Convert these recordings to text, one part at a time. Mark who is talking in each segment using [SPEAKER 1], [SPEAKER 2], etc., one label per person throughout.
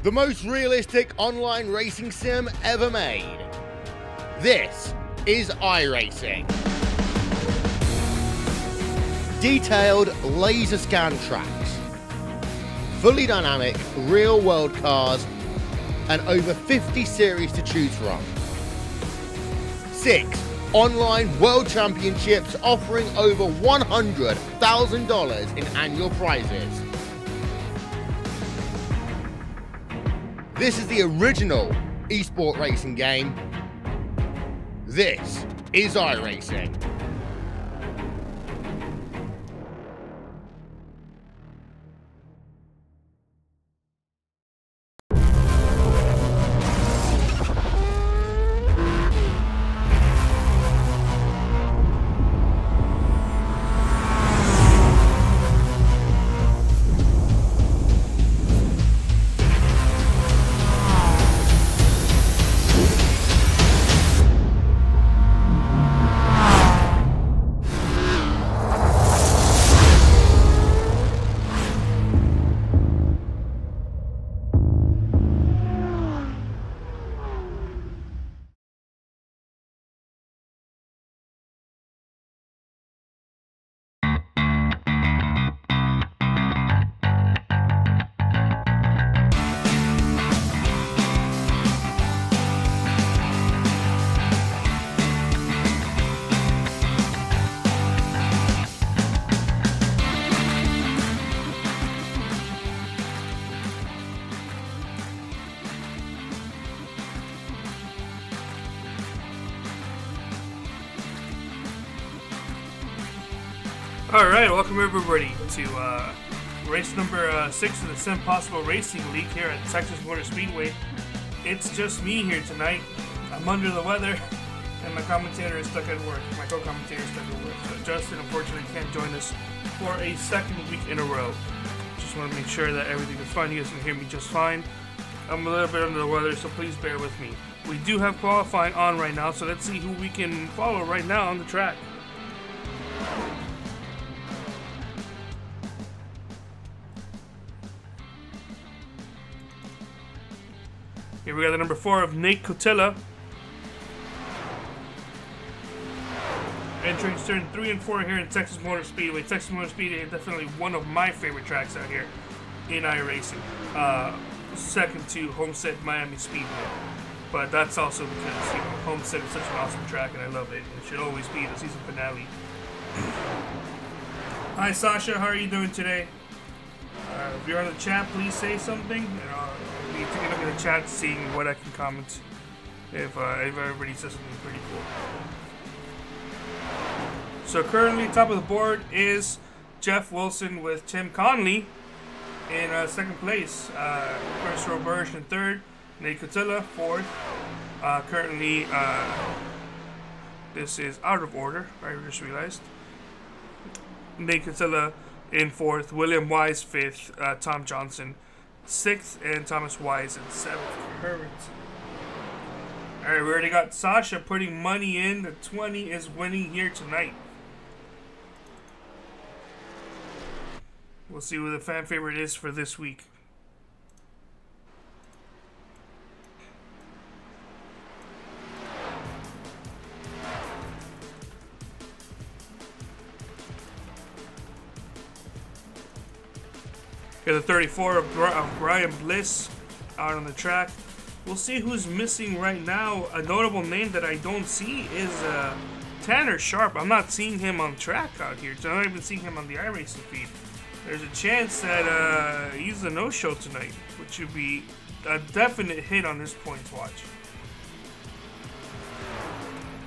[SPEAKER 1] The most realistic online racing sim ever made. This is iRacing. Detailed laser scan tracks, fully dynamic real world cars, and over 50 series to choose from. 6 online world championships offering over $100,000 in annual prizes. This is the original esport racing game. This is iRacing.
[SPEAKER 2] Alright, welcome everybody to race number 6 of the SimPossible Racing League here at Texas Motor Speedway. It's just me here tonight. I'm under the weather, and my commentator is stuck at work. My co-commentator is stuck at work. So Justin, unfortunately, can't join us for a second week in a row. Just want to make sure that everything is fine. You guys can hear me just fine. I'm a little bit under the weather, so please bear with me. We do have qualifying on right now, so let's see who we can follow right now on the track. Here we got the number 4 of Nate Cotilla. Entering turn 3 and 4 here in Texas Motor Speedway. Texas Motor Speedway is definitely one of my favorite tracks out here in iRacing. Second to Homestead Miami Speedway. But that's also because, Homestead is such an awesome track and I love it. It should always be the season finale. Hi Sasha, how are you doing today? If you're on the chat, please say something. Take a look at the chat, seeing what I can comment if everybody says something pretty cool. So currently, top of the board is Jeff Wilson with Tim Conley in second place. Chris Roberge in third. Nate Cotilla fourth. Currently, this is out of order. I just realized. Nate Cotilla in fourth. William Wise fifth. Tom Johnson 6th, and Thomas Wise in 7th. Perfect. Alright, we already got Sasha putting money in. The 20 is winning here tonight. We'll see who the fan favorite is for this week. Got the 34 of Brian Bliss out on the track we'll see who's missing right now. A notable name that I don't see is Tanner Sharp. I'm not seeing him on track out here. So I'm not even seeing him on the iRacing feed. There's a chance that he's a no-show tonight, which would be a definite hit on this points watch.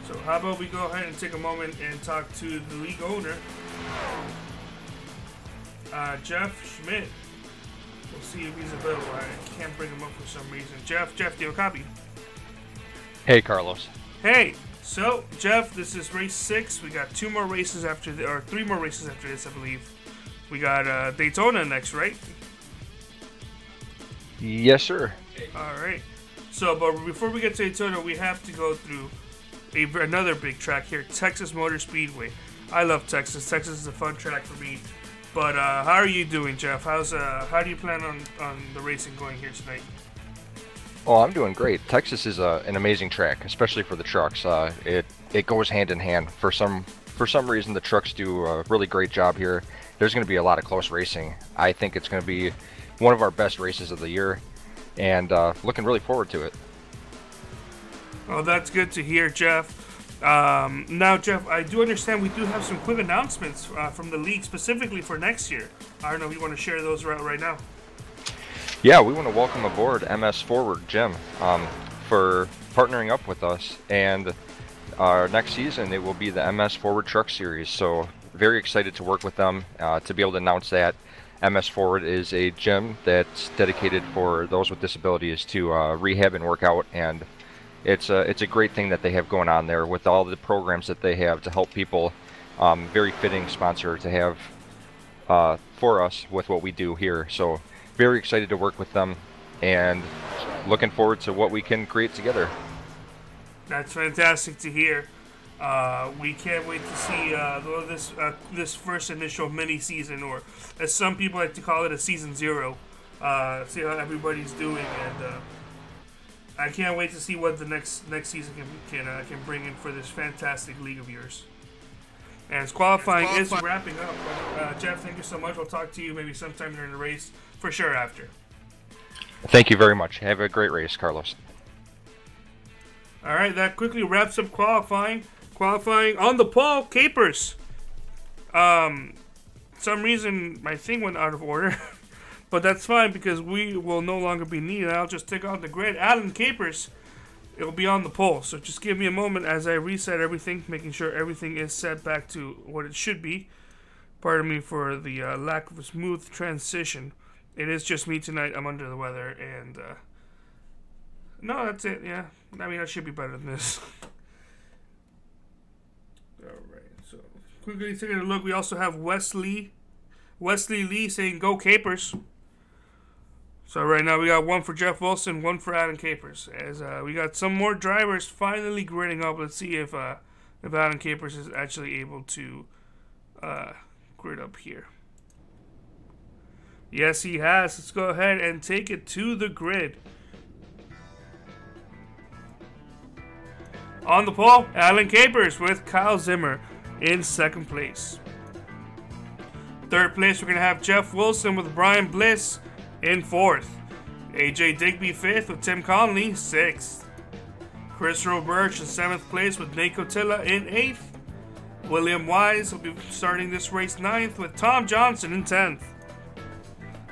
[SPEAKER 2] So how about we go ahead and take a moment and talk to the league owner, Jeff Schmidt. We'll see if he's available. I can't bring him up for some reason. Jeff, do you have a copy?
[SPEAKER 3] Hey, Carlos.
[SPEAKER 2] Hey, so Jeff, this is race 6. We got 3 more races after this, I believe. We got Daytona next, right?
[SPEAKER 3] Yes, sir.
[SPEAKER 2] All right. So, but before we get to Daytona, we have to go through another big track here, Texas Motor Speedway. I love Texas. Texas is a fun track for me. But how are you doing, Jeff? How do you plan on the racing going here tonight?
[SPEAKER 3] Oh, I'm doing great. Texas is an amazing track, especially for the trucks. It goes hand in hand. For some reason, the trucks do a really great job here. There's going to be a lot of close racing. I think it's going to be one of our best races of the year, and looking really forward to it.
[SPEAKER 2] Oh, that's good to hear, Jeff. Now, Jeff, I do understand we do have some quick announcements from the league specifically for next year. I don't know if you want to share those right now.
[SPEAKER 3] Yeah, we want to welcome aboard MS Forward Jim for partnering up with us, and our next season it will be the MS Forward Truck Series. So very excited to work with them to be able to announce that. MS Forward is a gym that's dedicated for those with disabilities to rehab and work out, and it's a great thing that they have going on there with all the programs that they have to help people. Very fitting sponsor to have for us with what we do here. So very excited to work with them and looking forward to what we can create together.
[SPEAKER 2] That's fantastic to hear. We can't wait to see this first initial mini season, or as some people like to call it, a season 0. See how everybody's doing, and I can't wait to see what the next season can bring in for this fantastic league of yours. And qualifying is wrapping up. Jeff, thank you so much. We'll talk to you maybe sometime during the race, for sure after.
[SPEAKER 3] Thank you very much. Have a great race, Carlos.
[SPEAKER 2] All right, that quickly wraps up qualifying. Qualifying on the pole, Capers. Some reason my thing went out of order, but that's fine because we will no longer be needed. I'll just take out the grid. Alan Capers, it will be on the pole. So just give me a moment as I reset everything, making sure everything is set back to what it should be. Pardon me for the lack of a smooth transition. It is just me tonight. I'm under the weather, and no, that's it. Yeah, I mean I should be better than this. Alright, so quickly taking a look, we also have Wesley Lee saying go Capers. So right now we got one for Jeff Wilson, one for Adam Capers. As we got some more drivers finally gridding up. Let's see if Adam Capers is actually able to grid up here. Yes, he has. Let's go ahead and take it to the grid. On the pole, Alan Capers with Kyle Zimmer in second place. Third place, we're going to have Jeff Wilson with Brian Bliss in fourth. AJ Digby fifth with Tim Conley, sixth. Chris Roberge in seventh place with Nate Cotilla in eighth. William Wise will be starting this race ninth with Tom Johnson in 10th.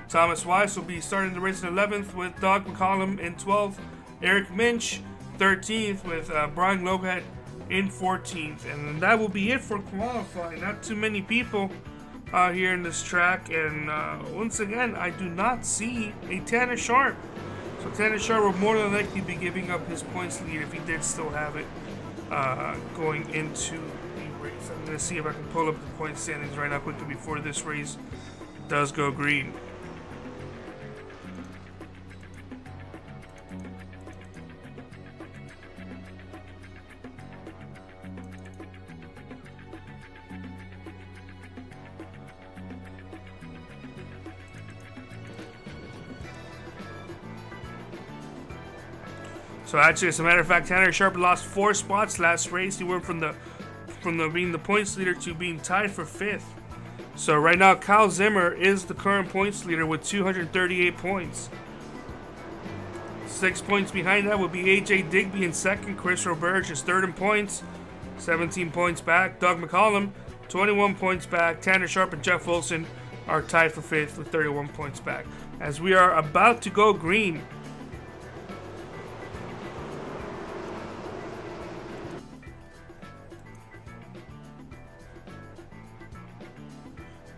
[SPEAKER 2] Thomas Wise will be starting the race in 11th with Doug McCollum in 12th. Eric Minch 13th with Brian Logat in 14th. And that will be it for qualifying. Not too many people here in this track. And once again, I do not see a Tanner Sharp. So Tanner Sharp will more than likely be giving up his points lead if he did still have it going into the race. I'm going to see if I can pull up the point standings right now quickly before this race does go green. So actually, as a matter of fact, Tanner Sharp lost 4 spots last race. He went from being the points leader to being tied for 5th. So right now, Kyle Zimmer is the current points leader with 238 points. 6 points behind that would be AJ Digby in second. Chris Roberge is third in points, 17 points back. Doug McCollum, 21 points back. Tanner Sharp and Jeff Wilson are tied for fifth with 31 points back. As we are about to go green.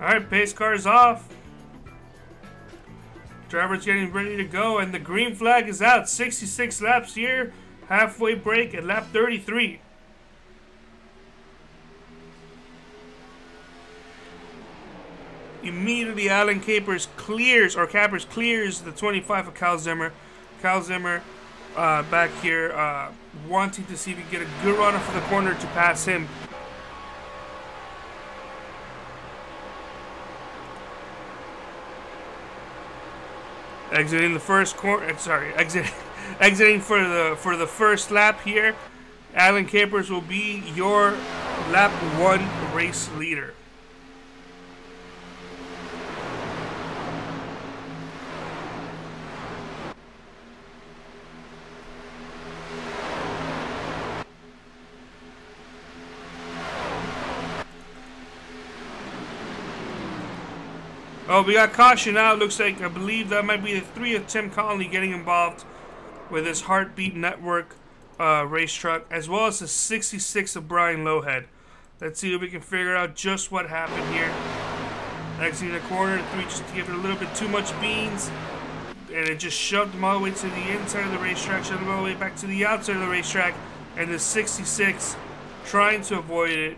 [SPEAKER 2] Alright, pace car is off. Driver's getting ready to go, and the green flag is out. 66 laps here. Halfway break at lap 33. Immediately, Alan Capers clears the 25 of Kyle Zimmer. Kyle Zimmer back here wanting to see if he can get a good run off of the corner to pass him. Exiting the first corner, exiting for the first lap here. Alan Capers will be your lap 1 race leader. Oh, we got caution now. Looks like, I believe that might be the 3 of Tim Connolly getting involved with his Heartbeat Network race truck, as well as the 66 of Brian Lowhead. Let's see if we can figure out just what happened here. Exiting the corner, 3 just gave it a little bit too much beans, and it just shoved him all the way to the inside of the racetrack, shoved him all the way back to the outside of the racetrack, and the 66, trying to avoid it,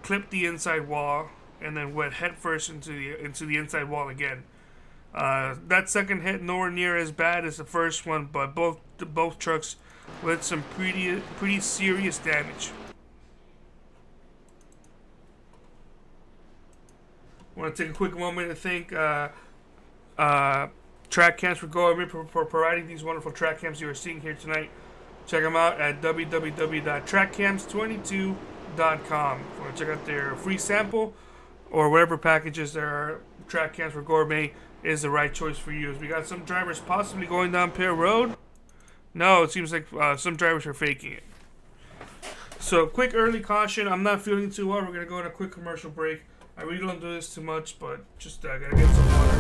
[SPEAKER 2] clipped the inside wall, and then went headfirst into the inside wall again. That second hit nowhere near as bad as the first one, but both trucks with some pretty serious damage. I want to take a quick moment to thank Track Cams for Gourmets for providing these wonderful track cams you are seeing here tonight. Check them out at www.trackcams22.com. If you want to check out their free sample or whatever packages there are, Track Cams for Gourmet is the right choice for you. As we got some drivers possibly going down Pier Road. No, it seems like some drivers are faking it. So, quick early caution. I'm not feeling too well. We're going to go on a quick commercial break. I really don't do this too much, but just got to get some water.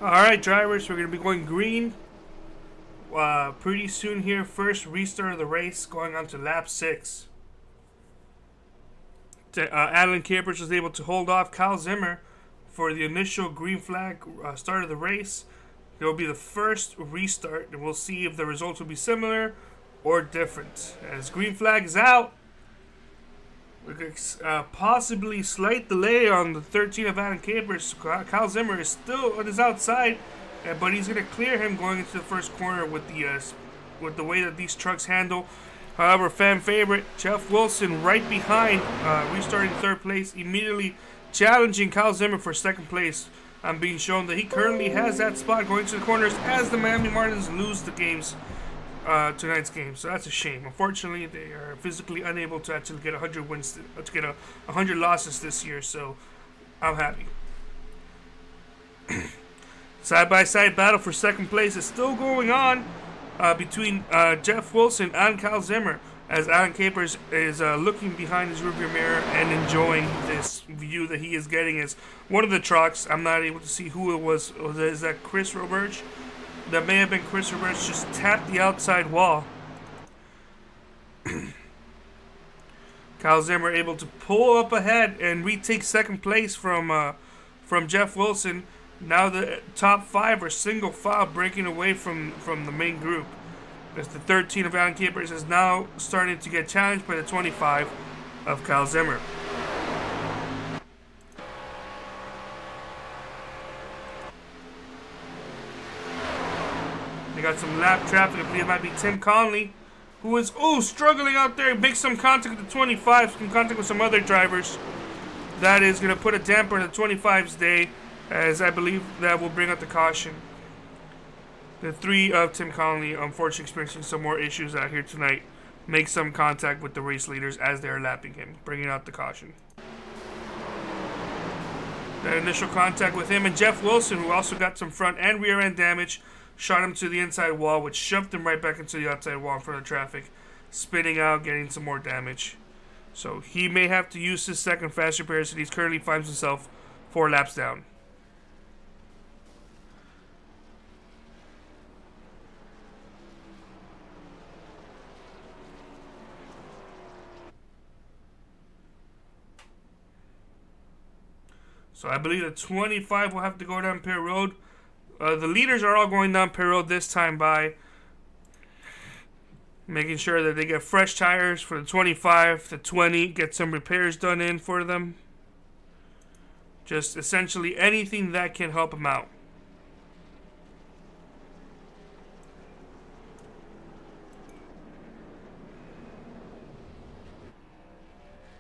[SPEAKER 2] Alright, drivers, we're going to be going green pretty soon here. First restart of the race, going on to lap 6. Alan Capers was able to hold off Kyle Zimmer for the initial green flag start of the race. It will be the first restart, and we'll see if the results will be similar or different. As green flag is out, possibly slight delay on the 13 of Alan Capers. Kyle Zimmer is still on his outside, but he's going to clear him going into the first corner with the way that these trucks handle. However, fan favorite Jeff Wilson right behind, restarting third place, immediately challenging Kyle Zimmer for second place. I'm being shown that he currently has that spot going to the corners as the Miami Marlins lose the games, tonight's game. So that's a shame. Unfortunately, they are physically unable to actually get 100 wins, to get 100 losses this year. So I'm happy. Side-by-side battle for second place is still going on between Jeff Wilson and Kyle Zimmer, as Alan Capers is looking behind his rearview mirror and enjoying this view that he is getting as one of the trucks. I'm not able to see who it was. Is that Chris Roberge? That may have been Chris Roberge, just tapped the outside wall. Kyle Zimmer able to pull up ahead and retake second place from Jeff Wilson. Now the top 5 are single file, breaking away from the main group. As the 13 of Alan Capers is now starting to get challenged by the 25 of Kyle Zimmer. They got some lap traffic. I believe it might be Tim Conley, who is struggling out there. Makes some contact with the 25, some contact with some other drivers. That is going to put a damper on the 25's day, as I believe that will bring out the caution. The 3 of Tim Conley, unfortunately experiencing some more issues out here tonight, make some contact with the race leaders as they are lapping him, bringing out the caution. That initial contact with him and Jeff Wilson, who also got some front and rear end damage, shot him to the inside wall, which shoved him right back into the outside wall in front of traffic, spinning out, getting some more damage. So he may have to use his second fast repairs, and he currently finds himself 4 laps down. So I believe the 25 will have to go down pit road. The leaders are all going down pit road this time by making sure that they get fresh tires for the 25, the 20, get some repairs done in for them. Just essentially anything that can help them out.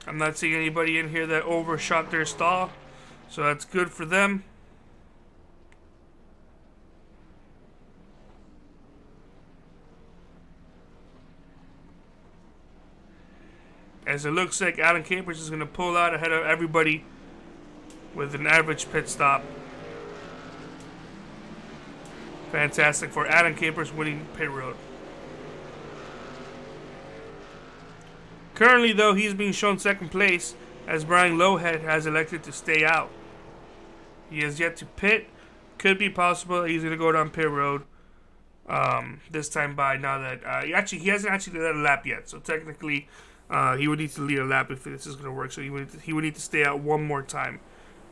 [SPEAKER 2] I'm not seeing anybody in here that overshot their stall, so that's good for them. As it looks like Alan Capers is going to pull out ahead of everybody with an average pit stop. Fantastic for Alan Capers, winning pit road. Currently, though, he's being shown second place as Brian Lowhead has elected to stay out. He has yet to pit. Could be possible that he's going to go down pit road this time by, now that he hasn't actually led a lap yet. So technically, he would need to lead a lap if this is going to work. So he would need to stay out one more time.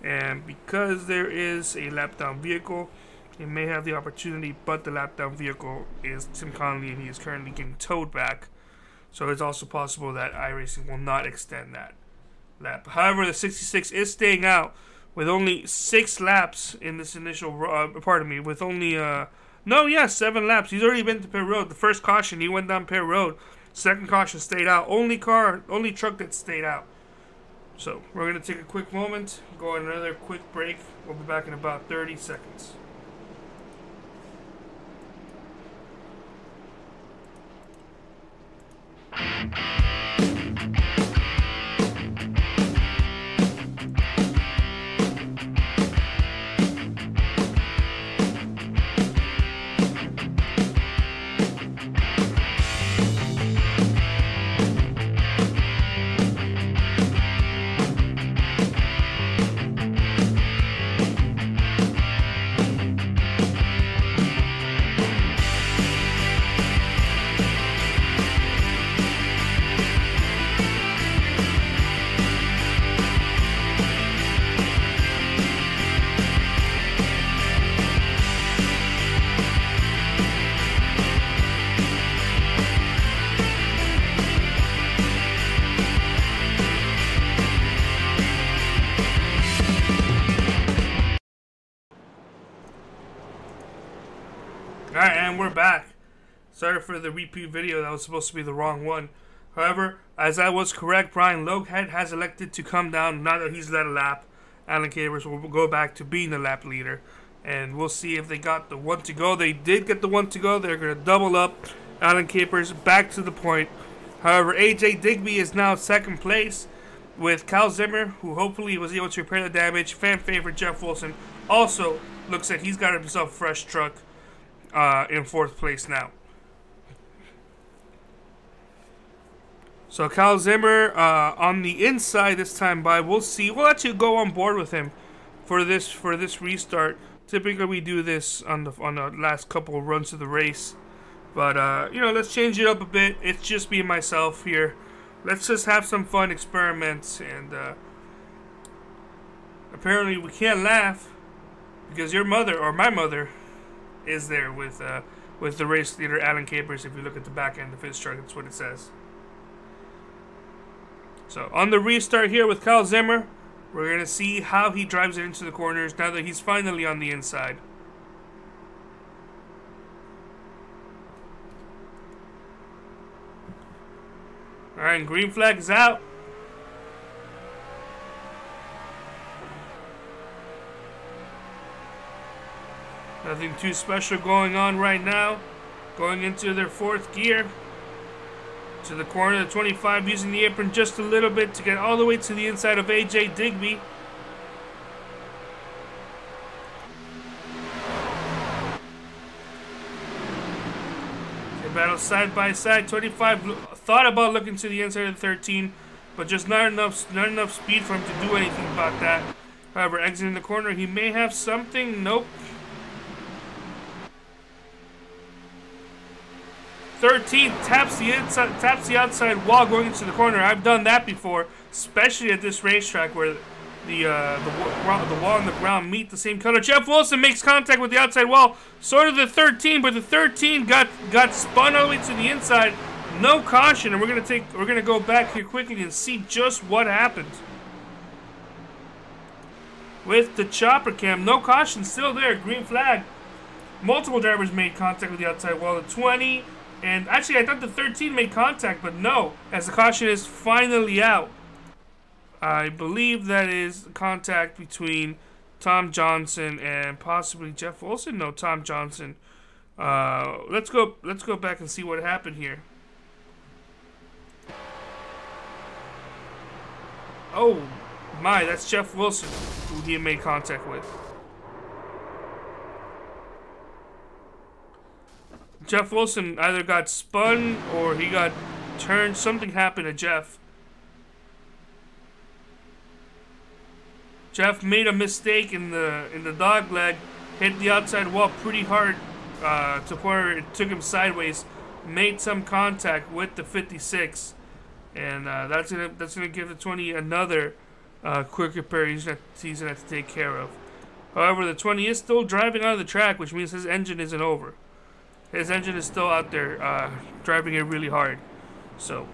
[SPEAKER 2] And because there is a lap down vehicle, he may have the opportunity, but the lap down vehicle is Tim Conley, and he is currently getting towed back. So it's also possible that iRacing will not extend that lap. However, the 66 is staying out with only 6 laps in this initial, with only, 7 laps. He's already been to pit road. The first caution, he went down pit road. Second caution stayed out. Only truck that stayed out. So we're going to take a quick moment, go on another quick break. We'll be back in about 30 seconds. Sorry for the repeat video. That was supposed to be the wrong one. However, as I was correct, Brian Loughead has elected to come down. Now that he's led a lap, Alan Capers will go back to being the lap leader. And we'll see if they got the one to go. They did get the one to go. They're going to double up Alan Capers back to the point. However, AJ Digby is now second place with Cal Zimmer, who hopefully was able to repair the damage. Fan favorite Jeff Wilson also looks like he's got himself a fresh truck in fourth place now. So Cal Zimmer on the inside this time by. We'll see. We'll actually go on board with him for this restart. Typically we do this on the last couple of runs of the race. But let's change it up a bit. It's just me and myself here. Let's just have some fun experiments, and apparently we can't laugh because your mother or my mother is there with the race leader Alan Capers. If you look at the back end of his truck, that's what it says. So on the restart here with Cal Zimmer, we're gonna see how he drives it into the corners now that he's finally on the inside. Alright, green flag is out. Nothing too special going on right now. Going into their fourth gear. To the corner of the 25, using the apron just a little bit to get all the way to the inside of AJ Digby. They battle side by side. 25 thought about looking to the inside of the 13, but just not enough speed for him to do anything about that. However, exiting the corner, he may have something. Nope. 13 taps the outside wall going into the corner. I've done that before, especially at this racetrack where the wall and the ground meet the same color. Jeff Wilson makes contact with the outside wall. So did the 13, but the 13 got spun all the way to the inside. No caution, and we're gonna go back here quickly and see just what happens. With the chopper cam, no caution still there. Green flag. Multiple drivers made contact with the outside wall. The 20. And actually, I thought the 13 made contact, but no, as the caution is finally out. I believe that is contact between Tom Johnson and possibly Jeff Wilson. No, Tom Johnson. Let's go back and see what happened here. Oh my, that's Jeff Wilson who he made contact with. Jeff Wilson either got spun or he got turned. Something happened to Jeff. Jeff made a mistake in the dog leg, hit the outside wall pretty hard to where it took him sideways. Made some contact with the 56, and that's gonna give the 20 another quick repair he's gonna have to take care of. However, the 20 is still driving out of the track, which means his engine isn't over. His engine is still out there, driving it really hard. So,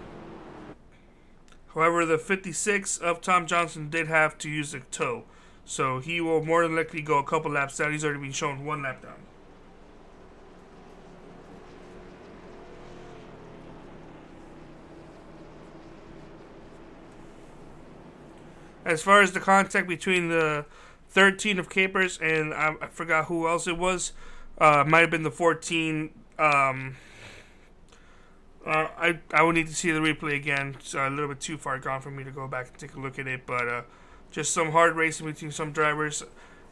[SPEAKER 2] however, the 56 of Tom Johnson did have to use a tow. So, he will more than likely go a couple laps down. He's already been shown one lap down. As far as the contact between the 13 of Capers and I forgot who else it was, might have been the 14. I would need to see the replay again. It's a little bit too far gone for me to go back and take a look at it. But just some hard racing between some drivers.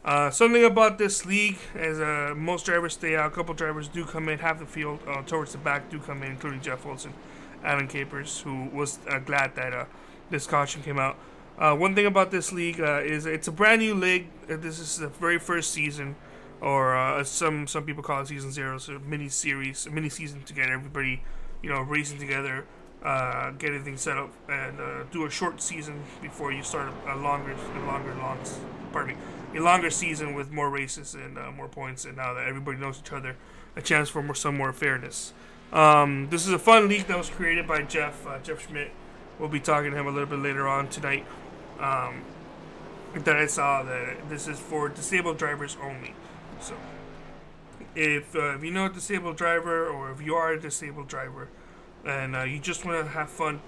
[SPEAKER 2] Something about this league, as most drivers stay out, a couple drivers do come in, half the field towards the back do come in, including Jeff Wilson, Alan Capers, who was glad that this caution came out. One thing about this league is it's a brand new league. This is the very first season. Or some people call it season 0, so mini season to get everybody, racing together, get everything set up, and do a short season before you start a longer season with more races and more points. And now that everybody knows each other, a chance for some more fairness. This is a fun league that was created by Jeff Schmidt. We'll be talking to him a little bit later on tonight. That I saw that this is for disabled drivers only. So, if you know a disabled driver, or if you are a disabled driver, and you just want to have fun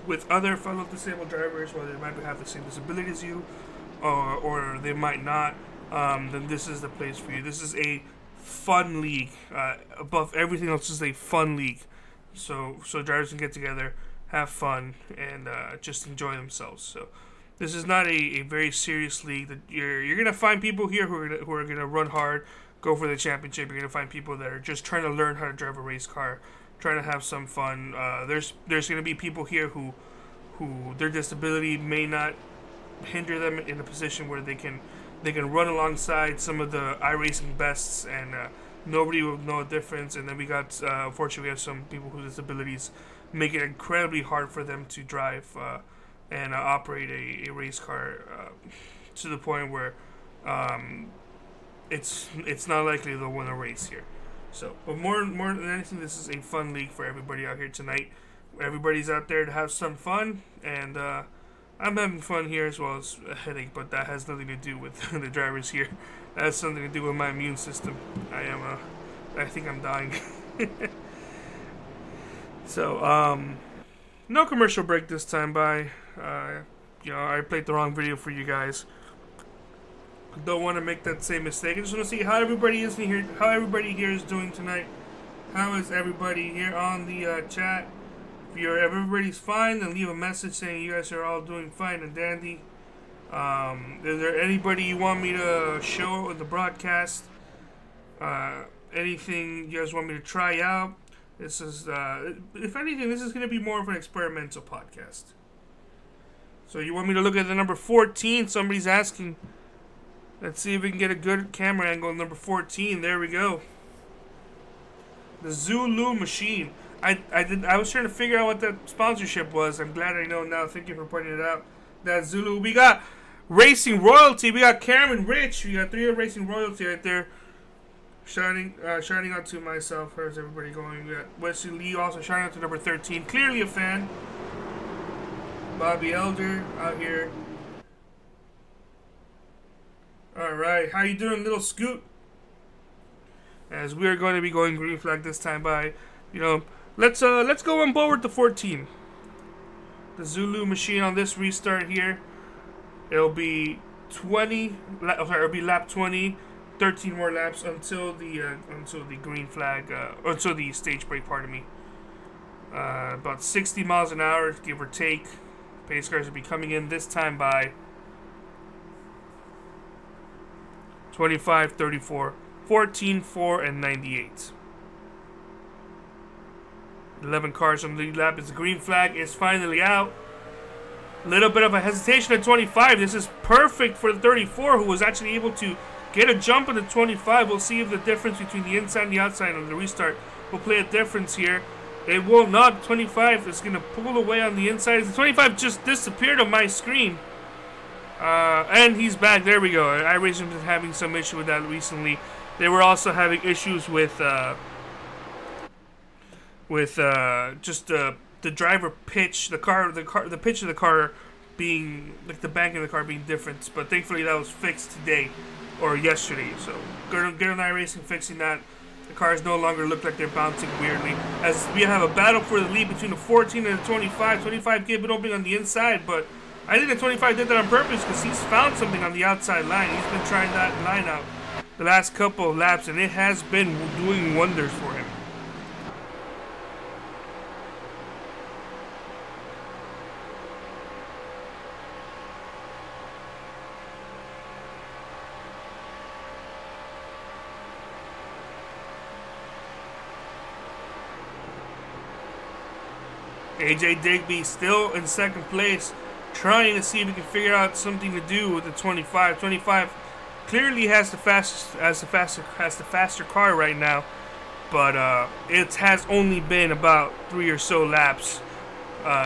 [SPEAKER 2] with other fellow disabled drivers, whether they might have the same disability as you, or they might not, then this is the place for you. This is a fun league. Above everything else, this is a fun league. So drivers can get together, have fun, and just enjoy themselves. So this is not a very serious league. That you're gonna find people here who are gonna run hard, go for the championship. You're gonna find people that are just trying to learn how to drive a race car, trying to have some fun. There's gonna be people here who their disability may not hinder them in a position where they can run alongside some of the iRacing bests, and nobody will know a difference. And then we got unfortunately we have some people whose disabilities make it incredibly hard for them to drive and operate a race car to the point where it's not likely they'll win a race here. So, but more than anything, this is a fun league for everybody out here tonight. Everybody's out there to have some fun, and I'm having fun here as well as a headache, but that has nothing to do with the drivers here. That has something to do with my immune system. I think I'm dying. So, no commercial break this time. Bye. I played the wrong video for you guys. Don't want to make that same mistake. I just want to see how everybody is here. How everybody here is doing tonight. How is everybody here on the chat? If everybody's fine, then leave a message saying you guys are all doing fine and dandy. Is there anybody you want me to show in the broadcast? Anything you guys want me to try out? This is, if anything, this is going to be more of an experimental podcast. So you want me to look at the number 14? Somebody's asking. Let's see if we can get a good camera angle on number 14. There we go. The Zulu machine. I was trying to figure out what that sponsorship was. I'm glad I know now. Thank you for pointing it out. That Zulu. We got Racing Royalty. We got Cameron Rich. We got 3 of Racing Royalty right there. Shining out to myself. How's everybody going? We got Wesley Lee also shining out to number 13. Clearly a fan. Bobby Elder out here. Alright, how you doing, little Scoot? As we are going to be going green flag this time by, let's go on board with the 14. The Zulu machine on this restart here. It'll be it'll be lap 20. 13 more laps until the green flag, until the stage break, pardon me. About 60 miles an hour, give or take. Pace cars will be coming in this time by 25, 34, 14, 4, and 98. 11 cars from the lead lap as the green flag is finally out. A little bit of a hesitation at 25. This is perfect for the 34, who was actually able to get a jump in the 25. We'll see if the difference between the inside and the outside on the restart will play a difference here. It will not. 25 is going to pull away on the inside. The 25 just disappeared on my screen. And he's back. There we go. iRacing been having some issue with that recently. They were also having issues with just the driver pitch, the pitch of the car being, like the bank of the car being different. But thankfully that was fixed today or yesterday. So get on iRacing fixing that. The cars no longer look like they're bouncing weirdly. As we have a battle for the lead between the 14 and the 25. 25 gave it opening on the inside, but I think the 25 did that on purpose because he's found something on the outside line. He's been trying that line out the last couple of laps, and it has been doing wonders for him. AJ Digby still in second place, trying to see if he can figure out something to do with the 25. 25 clearly has the faster car right now, but it has only been about 3 or so laps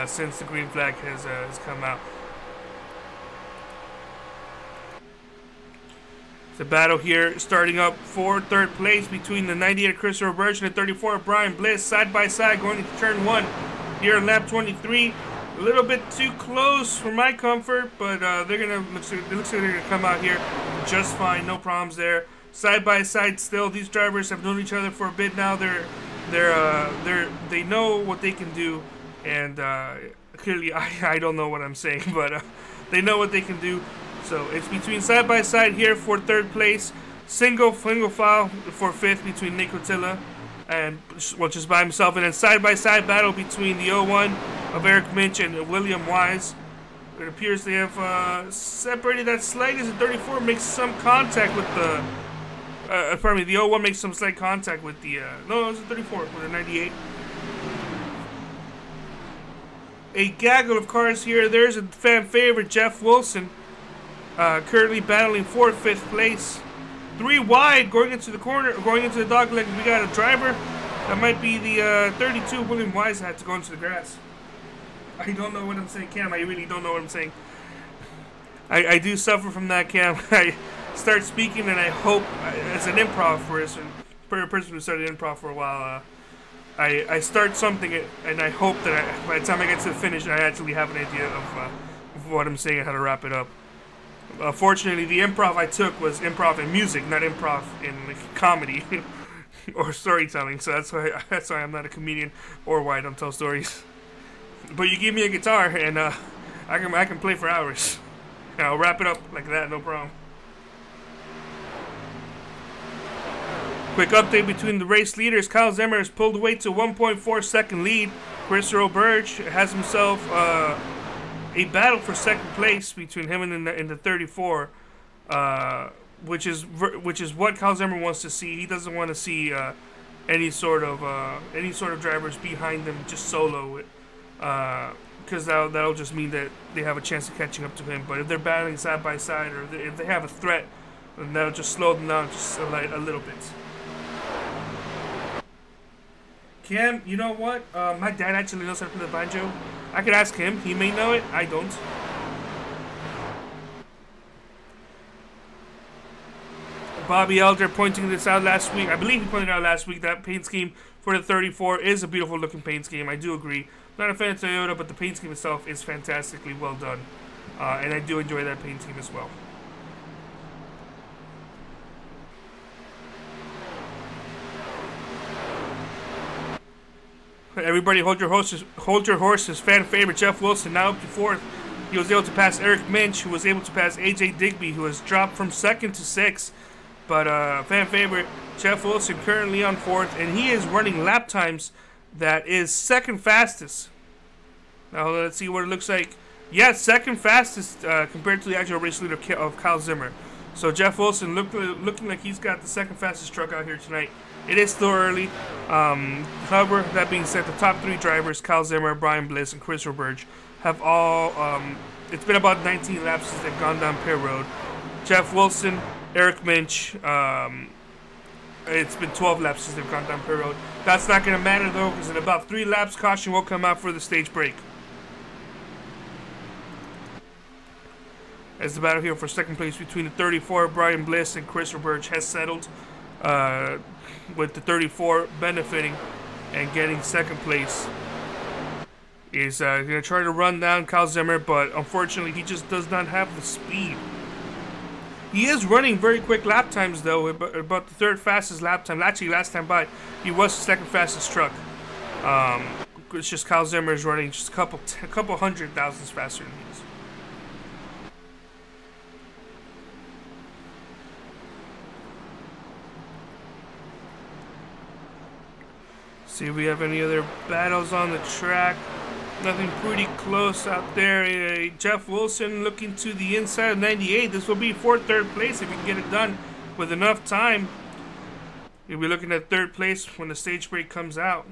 [SPEAKER 2] since the green flag has come out. The battle here starting up for third place between the 98 Christopher Birch and the 34 Brian Bliss, side by side going into turn 1. Here in lap 23, a little bit too close for my comfort, but it looks like they're gonna come out here just fine, no problems there. side by side still. These drivers have known each other for a bit now. They know what they can do, and clearly I don't know what I'm saying, but they know what they can do. So it's between side by side here for third place, single file for fifth between Nick Cotilla and just by himself, and then side by side battle between the 01 of Eric Minch and William Wise. It appears they have separated that slight as the 34 makes some contact with the. Pardon me, the 01 makes some slight contact with the. No, it was a 34 with a 98. A gaggle of cars here. There's a fan favorite, Jeff Wilson, currently battling for fifth place. 3 wide going into the corner, going into the dog leg. We got a driver. That might be the 32. William Wise had to go into the grass. I don't know what I'm saying, Cam. I really don't know what I'm saying. I do suffer from that, Cam. I start speaking and I hope, as an improv person who started improv for a while, I start something and I hope that by the time I get to the finish, I actually have an idea of what I'm saying and how to wrap it up. Fortunately, the improv I took was improv in music, not improv in comedy or storytelling. So that's why I'm not a comedian or why I don't tell stories. But you give me a guitar and I can play for hours. And I'll wrap it up like that, no problem. Quick update between the race leaders. Kyle Zimmer has pulled away to 1.4 second lead. Chris Roberge has himself a battle for second place between him and in the 34, which is what Kyle Zimmer wants to see. He doesn't want to see any sort of drivers behind them just solo it, because that'll just mean that they have a chance of catching up to him. But if they're battling side by side, or if they have a threat, then that'll just slow them down just a little bit. Cam, you know what? My dad actually knows how to play the banjo. I could ask him. He may know it. I don't. Bobby Elder pointing this out last week. I believe he pointed out last week that paint scheme for the 34 is a beautiful looking paint scheme. I do agree. Not a fan of Toyota, but the paint scheme itself is fantastically well done. And I do enjoy that paint scheme as well. Everybody hold your horses. Fan favorite Jeff Wilson now up to fourth. He was able to pass Eric Minch, who was able to pass AJ Digby, who has dropped from second to sixth. But fan favorite Jeff Wilson currently on fourth, and he is running lap times that is second fastest. Now let's see what it looks like. Yeah, second fastest compared to the actual race leader of Kyle Zimmer. So Jeff Wilson looking like he's got the second fastest truck out here tonight. It is still early. However, that being said, the top three drivers, Kyle Zimmer, Brian Bliss, and Chris Roberge, have all, it's been about 19 laps since they've gone down pit road. Jeff Wilson, Eric Minch, it's been 12 laps since they've gone down pit road. That's not going to matter, though, because in about 3 laps, caution will come out for the stage break. As the battle here for second place between the 34, Brian Bliss, and Chris Roberge has settled, with the 34 benefiting and getting second place. Is going to try to run down Kyle Zimmer, but unfortunately he just does not have the speed. He is running very quick lap times, though, about the third fastest lap time. Actually, last time by, he was the second fastest truck. It's just Kyle Zimmer is running just a couple hundred thousandths faster than he is. See if we have any other battles on the track. Nothing pretty close out there. Jeff Wilson looking to the inside of 98. This will be for third place if he can get it done with enough time. You'll be looking at third place when the stage break comes out.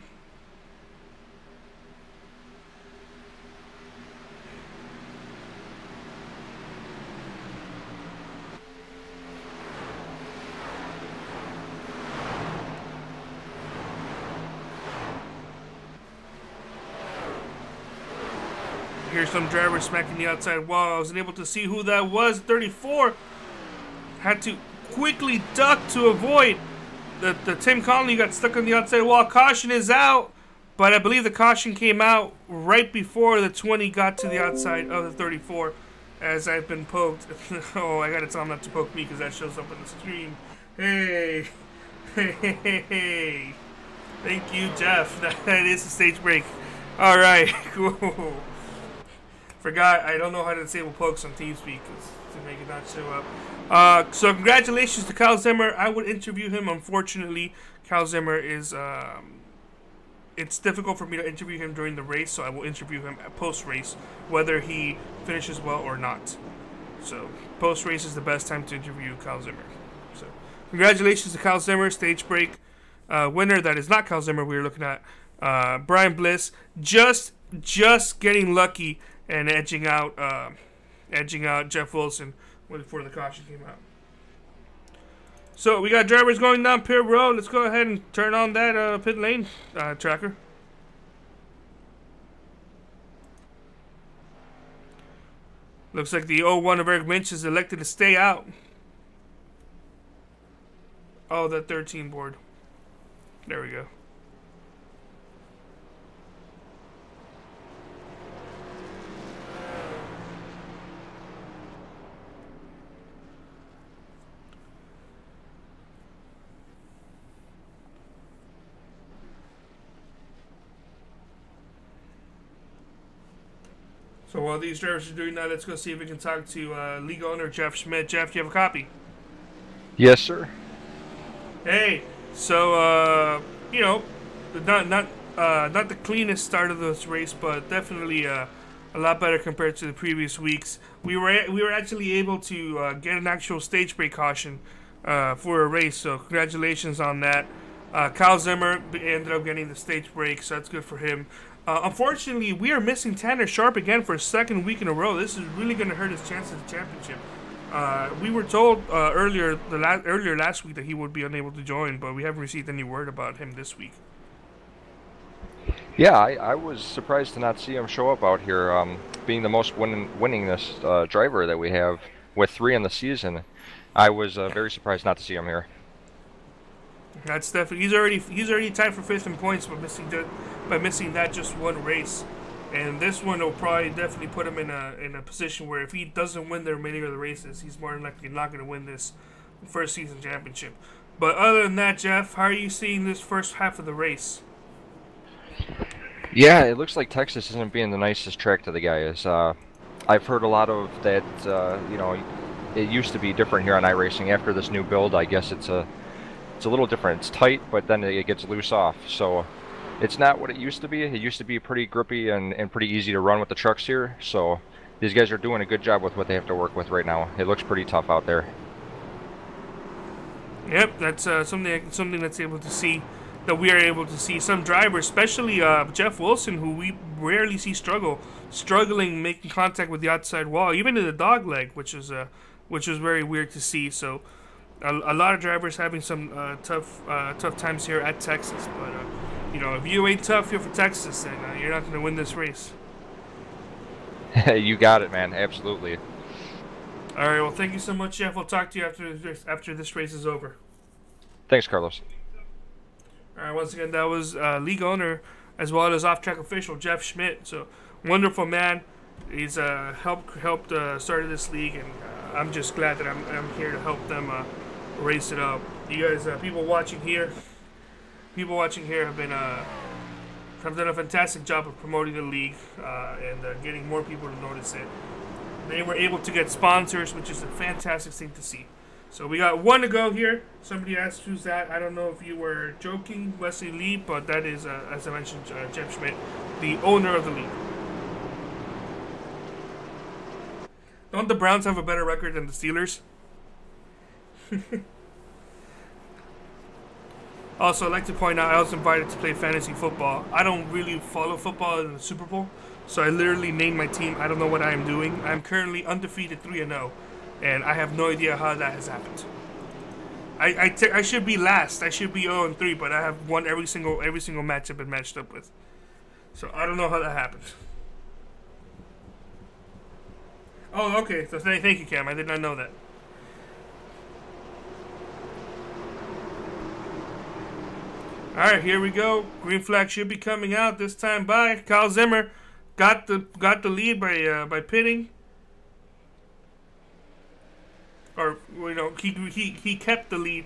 [SPEAKER 2] Here's some drivers smacking the outside wall. I wasn't able to see who that was. 34 had to quickly duck to avoid the Tim Conley got stuck on the outside wall. Caution is out, but I believe the caution came out right before the 20 got to the outside of the 34. As I've been poked. Oh, I gotta tell him not to poke me because that shows up on the screen. Hey. Hey. Thank you, Jeff. That is the stage break. All right. Cool. Forgot. I don't know how to disable pokes on TeamSpeak to make it not show up. So congratulations to Kyle Zimmer. I would interview him. Unfortunately, Kyle Zimmer is. It's difficult for me to interview him during the race, so I will interview him at post-race, whether he finishes well or not. So post-race is the best time to interview Kyle Zimmer. So congratulations to Kyle Zimmer, stage break winner. That is not Kyle Zimmer. We were looking at Brian Bliss, just getting lucky and edging out Jeff Wilson before the caution came out. So we got drivers going down pit road. Let's go ahead and turn on that pit lane tracker. Looks like the 01 of Eric Minch is elected to stay out. Oh, the 13 board. There we go. So while these drivers are doing that, let's go see if we can talk to league owner Jeff Schmidt. Jeff, do you have a copy?
[SPEAKER 3] Yes, sir.
[SPEAKER 2] Hey, so not the cleanest start of this race, but definitely a lot better compared to the previous weeks. We were actually able to get an actual stage break caution for a race, so congratulations on that. Kyle Zimmer ended up getting the stage break, so that's good for him. Unfortunately, we are missing Tanner Sharp again for a second week in a row. This is really going to hurt his chances at the championship. We were told earlier last week that he would be unable to join, but we haven't received any word about him this week.
[SPEAKER 3] Yeah, I was surprised to not see him show up out here, being the most winningest driver that we have with 3 in the season. I was very surprised not to see him here.
[SPEAKER 2] That's definitely he's already tied for 5th in points by missing that just one race, and this one will probably definitely put him in a position where if he doesn't win the remaining of the races, he's more than likely not going to win this first season championship. But other than that, Jeff, how are you seeing this first half of the race?
[SPEAKER 3] Yeah, it looks like Texas isn't being the nicest track to the guys. I've heard a lot of that. It used to be different here on iRacing. After this new build, I guess it's a little different. It's tight, but then it gets loose off. So it's not what it used to be. It used to be pretty grippy and pretty easy to run with the trucks here. So these guys are doing a good job with what they have to work with right now. It looks pretty tough out there.
[SPEAKER 2] Yep, that's something that's able to see. That we are able to see some drivers, especially Jeff Wilson, who we rarely see struggling making contact with the outside wall, even in the dog leg, which was very weird to see. So a lot of drivers having some tough times here at Texas. But if you ain't tough here for Texas, then you're not going to win this race.
[SPEAKER 3] You got it, man. Absolutely.
[SPEAKER 2] All right. Well, thank you so much, Jeff. We'll talk to you after this race is over.
[SPEAKER 3] Thanks, Carlos.
[SPEAKER 2] All right, once again, that was league owner as well as off-track official Jeff Schmidt. So, wonderful man. He's helped started this league, and I'm just glad that I'm here to help them race it up. You guys, people watching here have done a fantastic job of promoting the league and getting more people to notice it. They were able to get sponsors, which is a fantastic thing to see. So we got one to go here. Somebody asked who's that. I don't know if you were joking, Wesley Lee, but that is, as I mentioned, Jeff Schmidt, the owner of the league. Don't the Browns have a better record than the Steelers? Also, I'd like to point out I was invited to play fantasy football. I don't really follow football in the Super Bowl, so I literally named my team. I don't know what I am doing. I'm currently undefeated 3-0. And I have no idea how that has happened. I should be last. I should be 0-3, but I have won every single match I've been matched up with. So I don't know how that happened. Oh, okay. So thank you, Cam. I did not know that. All right, here we go. Green flag should be coming out this time by Kyle Zimmer. Got the lead by pitting. Or he kept the lead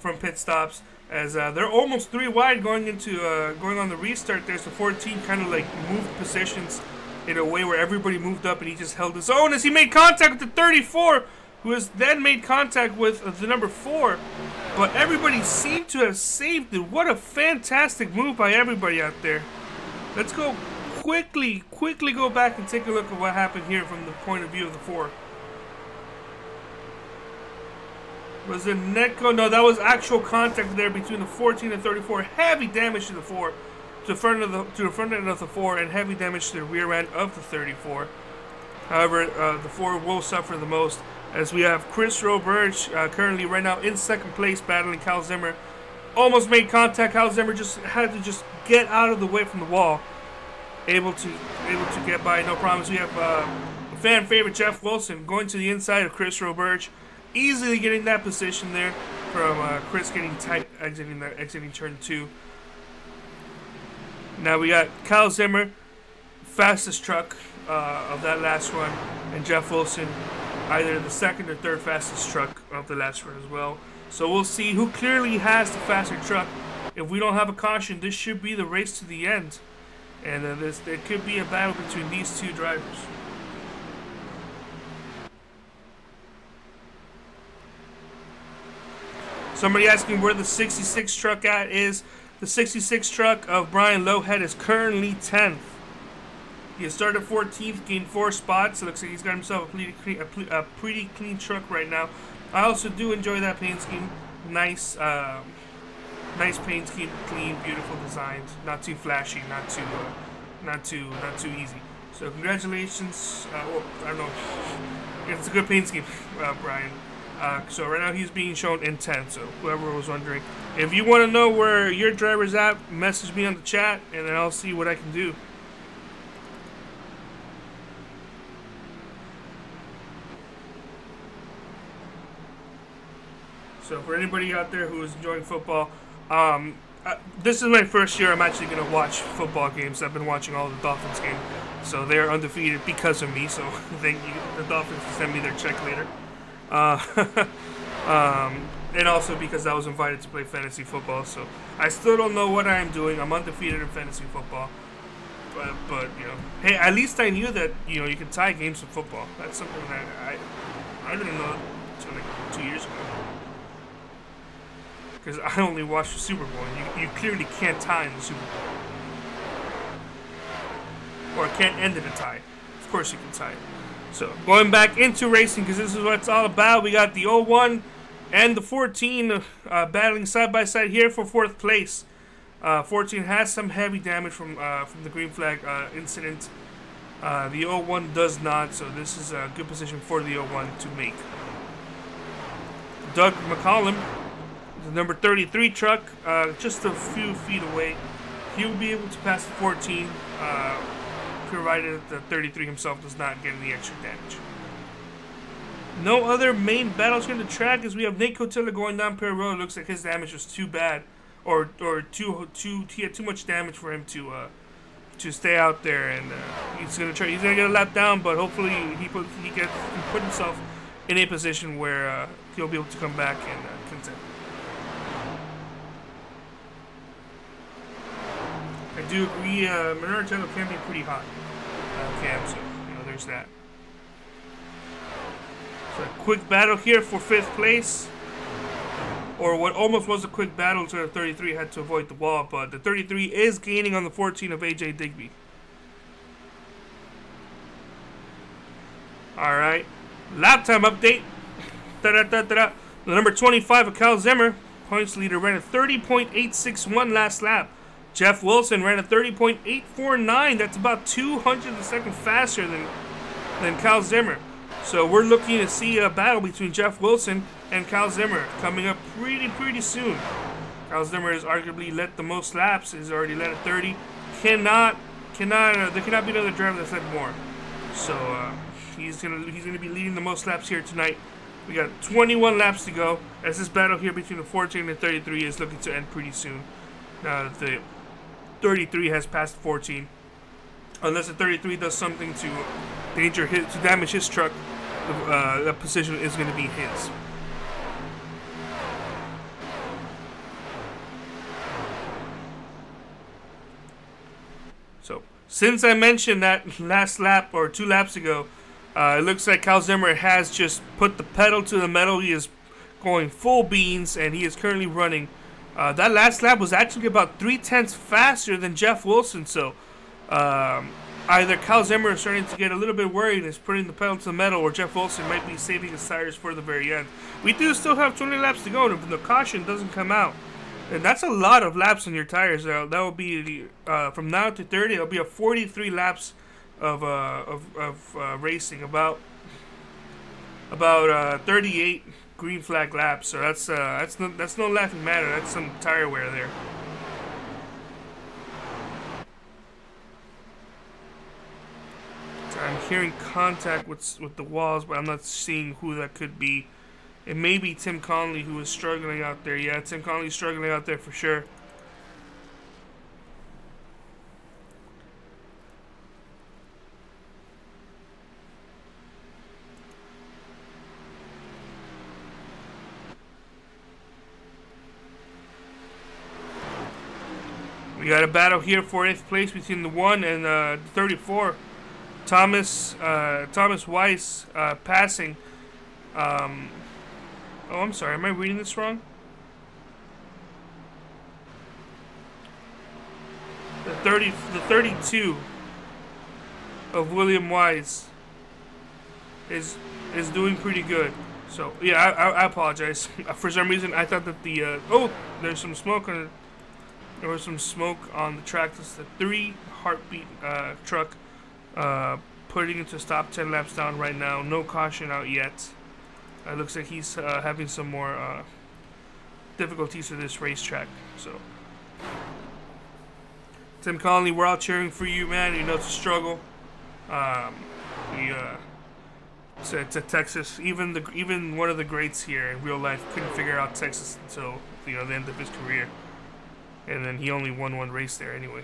[SPEAKER 2] from pit stops, as they're almost 3 wide going into going on the restart there. So 14 kind of like moved positions in a way where everybody moved up, and he just held his own as he made contact with the 34, who has then made contact with the number 4. But everybody seemed to have saved it. What a fantastic move by everybody out there. Let's go quickly go back and take a look at what happened here from the point of view of the 4. Was it Netco? No, that was actual contact there between the 14 and 34. Heavy damage to the 4, to the front end of the 4, and heavy damage to the rear end of the 34. However, the 4 will suffer the most, as we have Chris Roberge currently right now in second place battling Cal Zimmer. Almost made contact. Cal Zimmer just had to just get out of the way from the wall. Able to get by, no problems. We have fan favorite Jeff Wilson going to the inside of Chris Roberge, easily getting that position there from Chris getting tight exiting turn 2. Now we got Cal Zimmer, fastest truck of that last run, and Jeff Wilson, either the second or third fastest truck of the last run as well. So we'll see who clearly has the faster truck. If we don't have a caution, this should be the race to the end. And there could be a battle between these two drivers. Somebody asking where the 66 truck is. The 66 truck of Brian Lowhead is currently 10th. He has started 14th, gained 4 spots. It looks like he's got himself a pretty clean truck right now. I also do enjoy that paint scheme. Nice paint scheme, clean, beautiful designs. Not too flashy, not too easy. So congratulations. Well, I don't know. It's a good paint scheme, Brian. So right now he's being shown in 10. So whoever was wondering, if you want to know where your driver's at, message me on the chat, and then I'll see what I can do. So for anybody out there who is enjoying football, this is my first year I'm actually going to watch football games. I've been watching all the Dolphins games, so they're undefeated because of me, so thank you, the Dolphins, to send me their check later. And also because I was invited to play fantasy football, so I still don't know what I am doing. I'm undefeated in fantasy football, but you know, hey, at least I knew that, you know, you can tie games in football. That's something that I didn't know until like 2 years ago. Because I only watched the Super Bowl, and you clearly can't tie in the Super Bowl. Or it can't end in a tie. Of course you can tie it. So, going back into racing, because this is what it's all about, we got the 01 and the 14 battling side by side here for 4th place. 14 has some heavy damage from the green flag incident. The 01 does not, so this is a good position for the 01 to make. Doug McCollum, the number 33 truck, just a few feet away. He'll be able to pass the 14, provided the 33 himself does not get any extra damage. No other main battles here on the track, as we have Nate Cotilla going down Perry Road. Looks like his damage was too bad, or he had too much damage for him to stay out there, and he's gonna get a lap down, but hopefully he put himself in a position where he'll be able to come back and contend. I do agree, Monartello can be pretty hot. So, you know, there's that. So, a quick battle here for 5th place. Or what almost was a quick battle until the 33 had to avoid the wall, but the 33 is gaining on the 14 of AJ Digby. Alright. Lap time update. The number 25 of Cal Zimmer, points leader, ran a 30.861 last lap. Jeff Wilson ran a 30.849. That's about 200 a second faster than Cal Zimmer. So we're looking to see a battle between Jeff Wilson and Cal Zimmer coming up pretty soon. Cal Zimmer has arguably led the most laps. He's already led at 30. There cannot be another driver that's led more. So he's gonna be leading the most laps here tonight. We got 21 laps to go, as this battle here between the 14 and 33 is looking to end pretty soon. Now that the 33 has passed 14, unless the 33 does something to damage his truck, that position is going to be his. since I mentioned that last lap or 2 laps ago, it looks like Cal Zimmer has just put the pedal to the metal. He is going full beans, and he is currently running. That last lap was actually about 3/10 faster than Jeff Wilson, so either Cal Zimmer is starting to get a little bit worried and is putting the pedal to the metal, or Jeff Wilson might be saving his tires for the very end. We do still have 20 laps to go, and if the caution doesn't come out, and that's a lot of laps on your tires. That will be from now to 30. It'll be a 43 laps of racing, about 38 green flag laps. So that's no laughing matter. That's some tire wear there. So I'm hearing contact with the walls, but I'm not seeing who that could be. It may be Tim Conley, who is struggling out there. Yeah, Tim Conley's struggling out there for sure. We got a battle here for 8th place between the 1 and 34. Thomas Weiss passing. Oh, I'm sorry. Am I reading this wrong? The 32 of William Wise is doing pretty good. So yeah, I apologize. For some reason, I thought that the there's some smoke on it. There was some smoke on the track. This is the 3 heartbeat truck putting into stop 10 laps down right now. No caution out yet. It looks like he's having some more difficulties with this racetrack. So, Tim Conley, we're all cheering for you, man. You know it's a struggle. It's a Texas. Even one of the greats here in real life couldn't figure out Texas until the end of his career, and then he only won 1 race there anyway.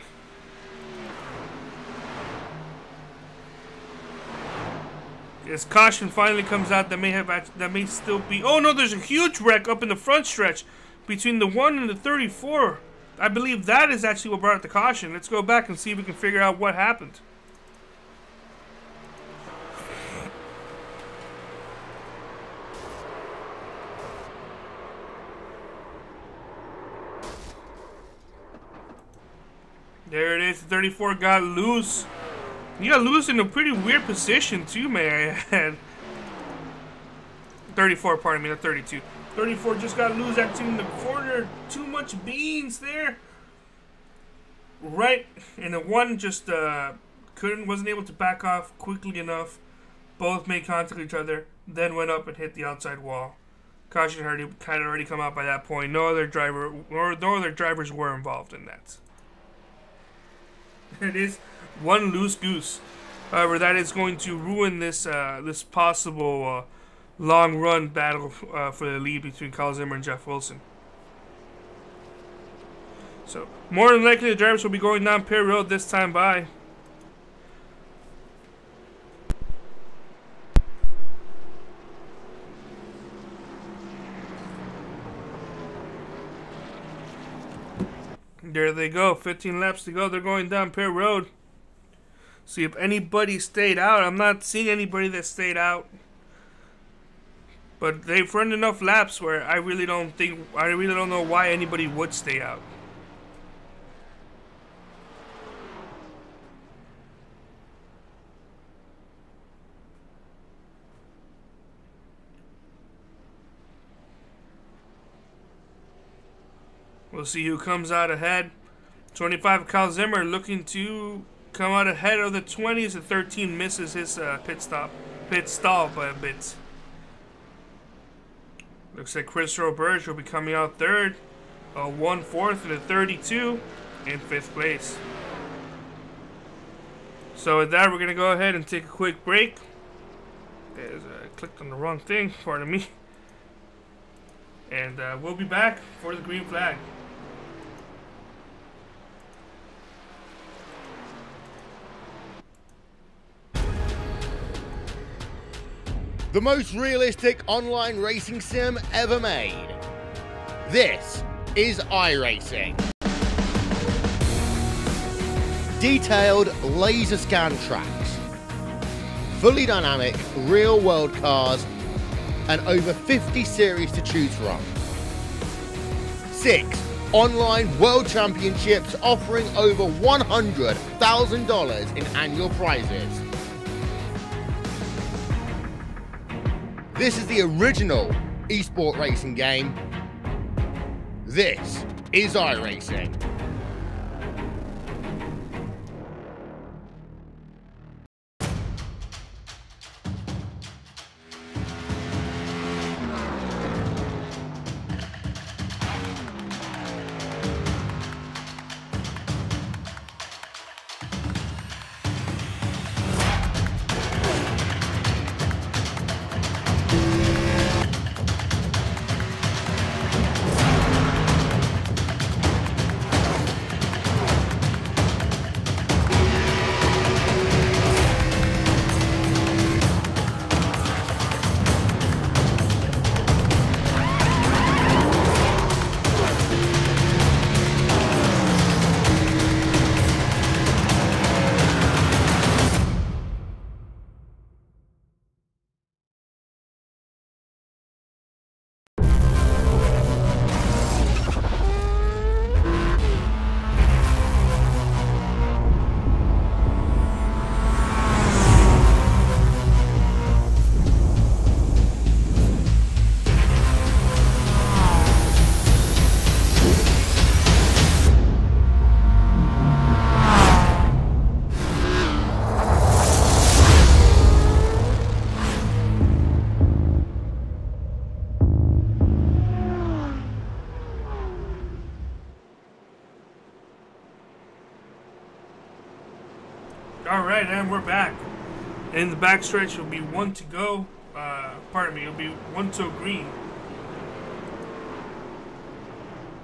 [SPEAKER 2] As caution finally comes out, that may still be. Oh no, there's a huge wreck up in the front stretch between the 1 and the 34. I believe that is actually what brought the caution. Let's go back and see if we can figure out what happened. There it is. The 34 got loose. He got loose in a pretty weird position too, may I add. 34, pardon me, not 32. 34 just got loose actually in the corner. Too much beans there. Right, and the 1 just wasn't able to back off quickly enough. Both made contact with each other, then went up and hit the outside wall. Caution had already come out by that point. No other drivers were involved in that. It is 1 loose goose. However, that is going to ruin this this possible long run battle for the lead between Cal Zimmer and Jeff Wilson. So, more than likely, the drivers will be going down pit road this time by. There they go. 15 laps to go. They're going down pit road. See if anybody stayed out. I'm not seeing anybody that stayed out. But they've run enough laps where I really don't know why anybody would stay out. We'll see who comes out ahead. 25 Cal Zimmer looking to come out ahead of the 20s. The 13 misses his pit stall by a bit. Looks like Chris Roberge will be coming out third. 1/4 in the 32 in 5th place. So with that, we're going to go ahead and take a quick break. I clicked on the wrong thing, pardon me. And we'll be back for the green flag.
[SPEAKER 1] The most realistic online racing sim ever made. This is iRacing. detailed laser scan tracks, fully dynamic real-world cars, and over 50 series to choose from. 6 online world championships offering over $100,000 in annual prizes. This is the original esport racing game. This is iRacing.
[SPEAKER 2] Alright, and we're back. In the backstretch, it'll be 1 to go. Pardon me, it'll be 1 to green.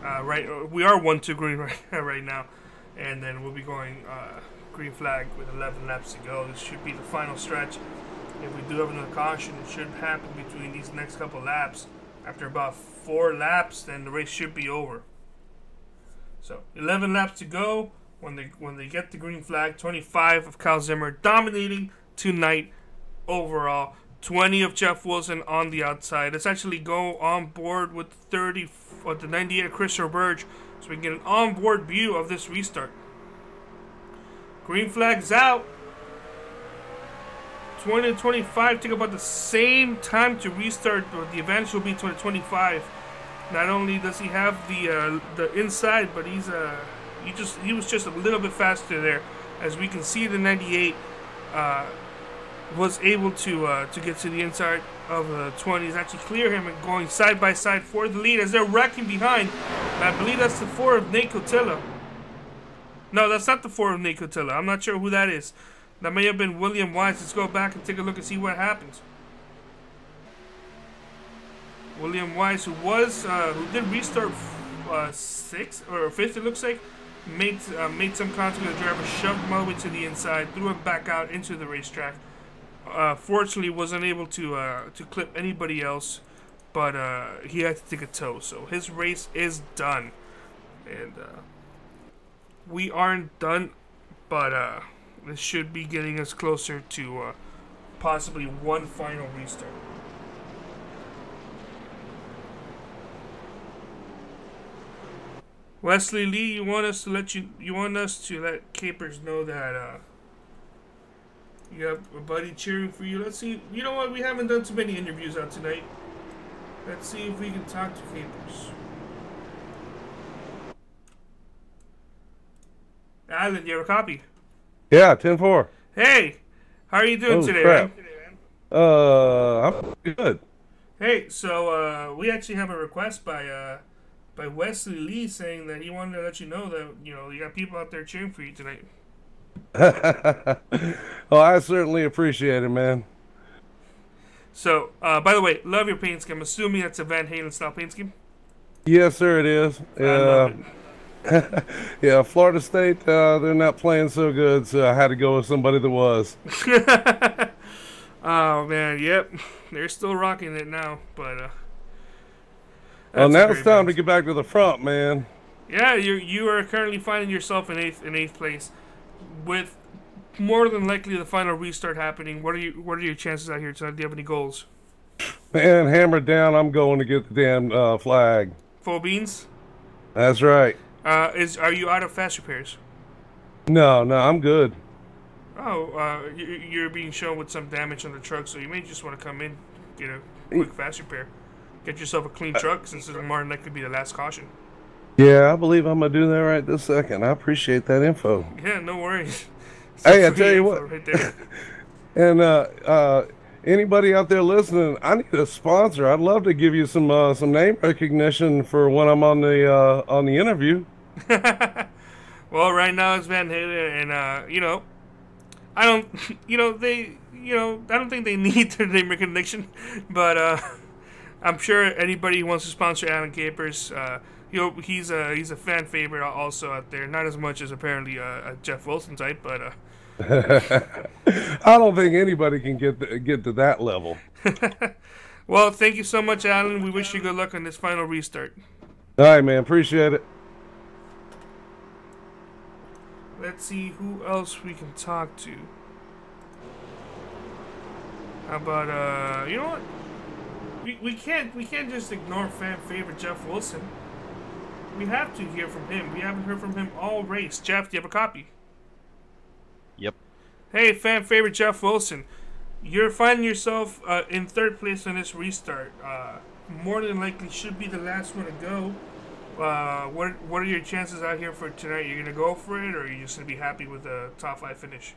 [SPEAKER 2] Right, we are 1 to green right now. And then we'll be going green flag with 11 laps to go. This should be the final stretch. If we do have another caution, it should happen between these next couple laps. After about 4 laps, then the race should be over. So, 11 laps to go. When they get the green flag, 25 of Kyle Zimmer dominating tonight overall. 20 of Jeff Wilson on the outside. Let's actually go on board with 30 or the 98 of Chris Burge so we can get an onboard view of this restart. Green flag's out. 20 and 25 take about the same time to restart, but the advantage will be to 25. Not only does he have the inside, but he was just a little bit faster there. As we can see, the 98 was able to get to the inside of the 20s, actually clear him and going side by side for the lead as they're wrecking behind. And I believe that's the 4 of Nate Cotilla. No, that's not the 4 of Nate Cotilla. I'm not sure who that is. That may have been William Wise. Let's go back and take a look and see what happens. William Wise, who did restart 6th or 5th, it looks like, made some contact with the driver, shoved him all the way to the inside, threw him back out into the racetrack. Fortunately, wasn't able to clip anybody else, but he had to take a tow. So his race is done, and we aren't done, but this should be getting us closer to possibly one final restart. Wesley Lee, you want us to let Capers know that you have a buddy cheering for you. Let's see. You know what? We haven't done too many interviews out tonight. Let's see if we can talk to Capers. Alan, you have a copy?
[SPEAKER 4] Yeah, 10-4.
[SPEAKER 2] Hey, how are you doing today,
[SPEAKER 4] crap.
[SPEAKER 2] man?
[SPEAKER 4] I'm good.
[SPEAKER 2] Hey, so we actually have a request by Wesley Lee saying that he wanted to let you know that, you know, you got people out there cheering for you tonight.
[SPEAKER 4] Well, I certainly appreciate it, man.
[SPEAKER 2] So, by the way, love your paint scheme. I'm assuming that's a Van Halen style paint scheme?
[SPEAKER 4] Yes, sir, it is.
[SPEAKER 2] I love it.
[SPEAKER 4] Yeah, Florida State, they're not playing so good, so I had to go with somebody that was.
[SPEAKER 2] Oh, man, yep. They're still rocking it now, but...
[SPEAKER 4] well, now it's time to get back to the front, man.
[SPEAKER 2] Yeah, you are currently finding yourself in eighth place. with more than likely the final restart happening, what are your chances out here tonight? Do you have any goals?
[SPEAKER 4] Man, hammer down. I'm going to get the damn flag.
[SPEAKER 2] Full beans?
[SPEAKER 4] That's right.
[SPEAKER 2] Are you out of fast repairs?
[SPEAKER 4] No, I'm good.
[SPEAKER 2] Oh, you're being shown with some damage on the truck, so you may just want to come in, get a quick fast repair. Get yourself a clean truck, since it'll more than likely be the last caution.
[SPEAKER 4] Yeah, I believe I'm going to do that right this second. I appreciate that info.
[SPEAKER 2] Yeah, no worries.
[SPEAKER 4] Hey, I tell you what.
[SPEAKER 2] Right there.
[SPEAKER 4] And anybody out there listening, I need a sponsor. I'd love to give you some name recognition for when I'm on the interview.
[SPEAKER 2] Well, right now it's Van Halen, and I don't, I don't think they need their name recognition, but I'm sure anybody who wants to sponsor Alan Capers, he's a fan favorite also out there. Not as much as apparently a Jeff Wilson type, but
[SPEAKER 4] I don't think anybody can get to that level.
[SPEAKER 2] Well, thank you so much, Alan. We wish you good luck on this final restart.
[SPEAKER 4] All right, man. Appreciate it.
[SPEAKER 2] Let's see who else we can talk to. How about you know what? We can't just ignore fan favorite Jeff Wilson. We have to hear from him. We haven't heard from him all race. Jeff, do you have a copy?
[SPEAKER 5] Yep.
[SPEAKER 2] Hey, fan favorite Jeff Wilson. You're finding yourself in third place on this restart. More than likely should be the last one to go. What are your chances out here for tonight? You're gonna go for it, or are you just gonna be happy with the top 5 finish?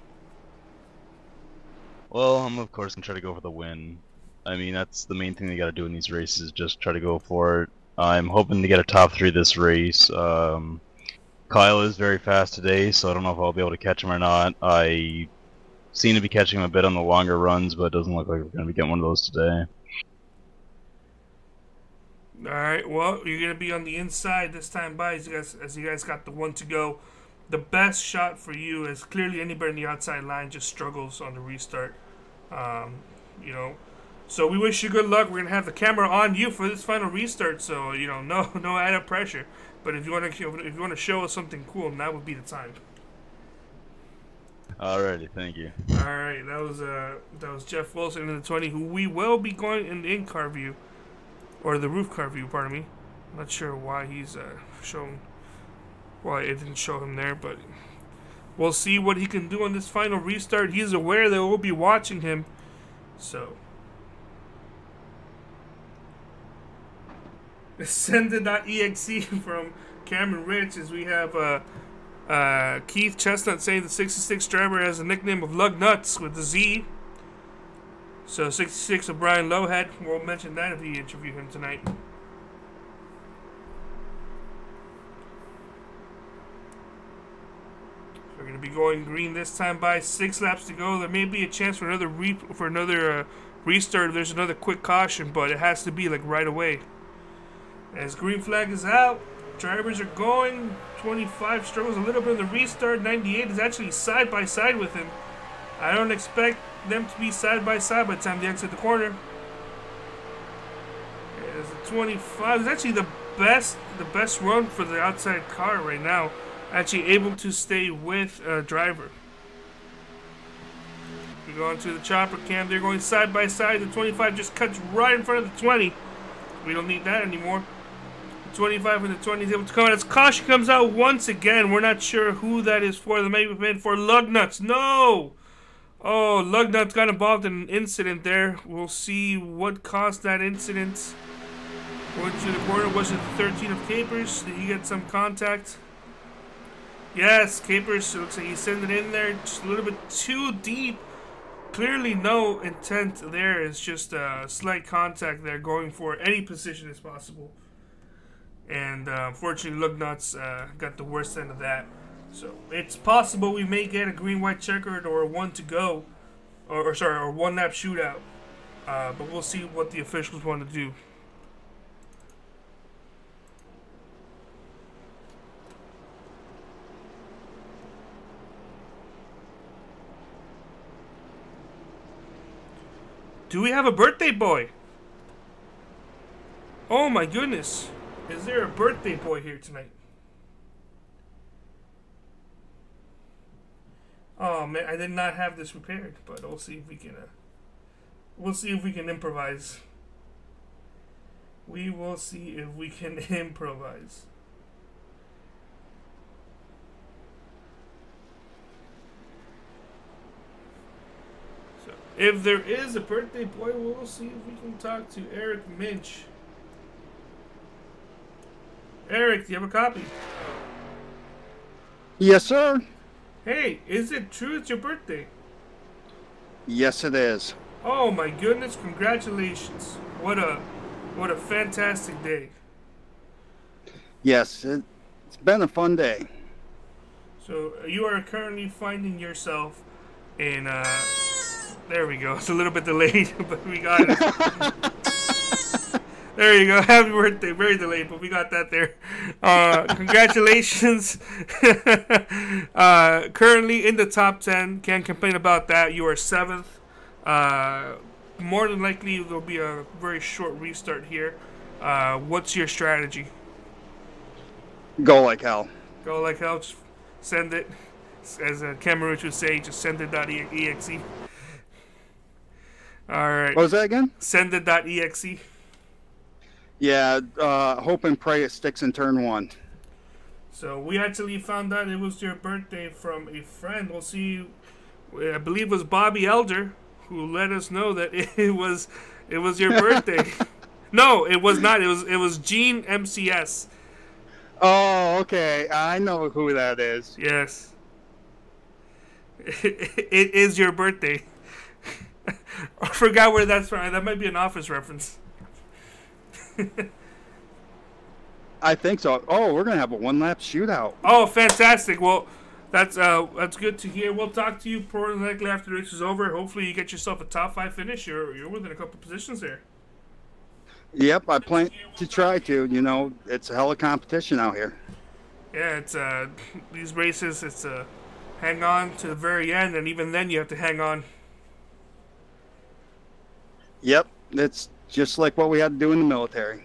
[SPEAKER 5] Well, I'm of course gonna try to go for the win. I mean, that's the main thing they gotta do in these races, just try to go for it. I'm hoping to get a top 3 this race. Kyle is very fast today, so I don't know if I'll be able to catch him or not. I seem to be catching him a bit on the longer runs, but it doesn't look like we're gonna be getting one of those today.
[SPEAKER 2] Alright, well, you're going to be on the inside this time by as you guys got the one to go. The best shot for you is clearly anybody in the outside line just struggles on the restart. So we wish you good luck. We're going to have the camera on you for this final restart, so, no added pressure. But if you want to show us something cool, now would be the time.
[SPEAKER 5] Alrighty, thank you.
[SPEAKER 2] Alright, that was Jeff Wilson in the 20, who we will be going in the in-car view. Or the roof car view, pardon me. I'm not sure why he's shown. Why it didn't show him there, but we'll see what he can do on this final restart. He's aware that we'll be watching him, so. Ascended.exe from Cameron Rich, as we have Keith Chestnut saying the 66 driver has a nickname of Lug Nuts with the Z. So 66 of Brian Lowhead. We'll mention that if we interview him tonight. We're going to be going green this time by 6 laps to go. There may be a chance for another restart if there's another quick caution, but it has to be like right away. As green flag is out, drivers are going. 25 struggles a little bit in the restart. 98 is actually side by side with him. I don't expect them to be side by side by the time they exit the corner. As the 25 is actually the best run for the outside car right now. Actually able to stay with a driver. We go into the chopper cam. They're going side by side. The 25 just cuts right in front of the 20. We don't need that anymore. The 25 and the 20 is able to come out. As caution comes out once again. We're not sure who that is for. They may be made for Lug Nuts. No! Oh, Lugnut's got involved in an incident there. We'll see what caused that incident. Going to the corner, was it the 13 of Capers? Did he get some contact? Yes, Capers, it looks like he sent it in there just a little bit too deep. Clearly no intent there. It's just a slight contact there, going for any position as possible. And unfortunately, Lugnut's got the worst end of that. So it's possible we may get a green-white checkered or a one to go, or one lap shootout. But we'll see what the officials want to do. Do we have a birthday boy? Oh my goodness. Is there a birthday boy here tonight? Oh man, I did not have this prepared, but we'll see if we can. We'll see if we can improvise. We will see if we can improvise. So, if there is a birthday boy, we'll see if we can talk to Eric Minch. Eric, do you have a copy?
[SPEAKER 6] Yes, sir.
[SPEAKER 2] Hey, is it true it's your birthday?
[SPEAKER 6] Yes, it is.
[SPEAKER 2] Oh my goodness, congratulations. What a fantastic day.
[SPEAKER 6] Yes, it's been a fun day.
[SPEAKER 2] So you are currently finding yourself in there we go. It's a little bit delayed, but we got it. There you go. Happy birthday. Very delayed, but we got that there. Congratulations. Currently in the top 10. Can't complain about that. You are 7th. More than likely, there'll be a very short restart here. What's your strategy?
[SPEAKER 6] Go like hell.
[SPEAKER 2] Go like hell. Just send it. As Cameron would say, just send it.exe. All right.
[SPEAKER 6] What was that again?
[SPEAKER 2] Send it.exe.
[SPEAKER 6] Yeah, hope and pray it sticks in turn 1.
[SPEAKER 2] So we actually found out it was your birthday from a friend. We'll see. I believe it was Bobby Elder who let us know that it was your birthday. No, it was not. It was Gene MCS.
[SPEAKER 6] Oh, okay. I know who that is.
[SPEAKER 2] Yes. It is your birthday. I forgot where that's from. That might be an Office reference.
[SPEAKER 6] I think so. Oh, we're gonna have a 1-lap shootout.
[SPEAKER 2] Oh, fantastic! Well, that's good to hear. We'll talk to you probably likely after the race is over. Hopefully, you get yourself a top 5 finish. You're within a couple positions there.
[SPEAKER 6] Yep, I plan to try to. You know, it's a hell of competition out here.
[SPEAKER 2] Yeah, it's these races. It's hang on to the very end, and even then, you have to hang on.
[SPEAKER 6] Yep, it's just like what we had to do in the military.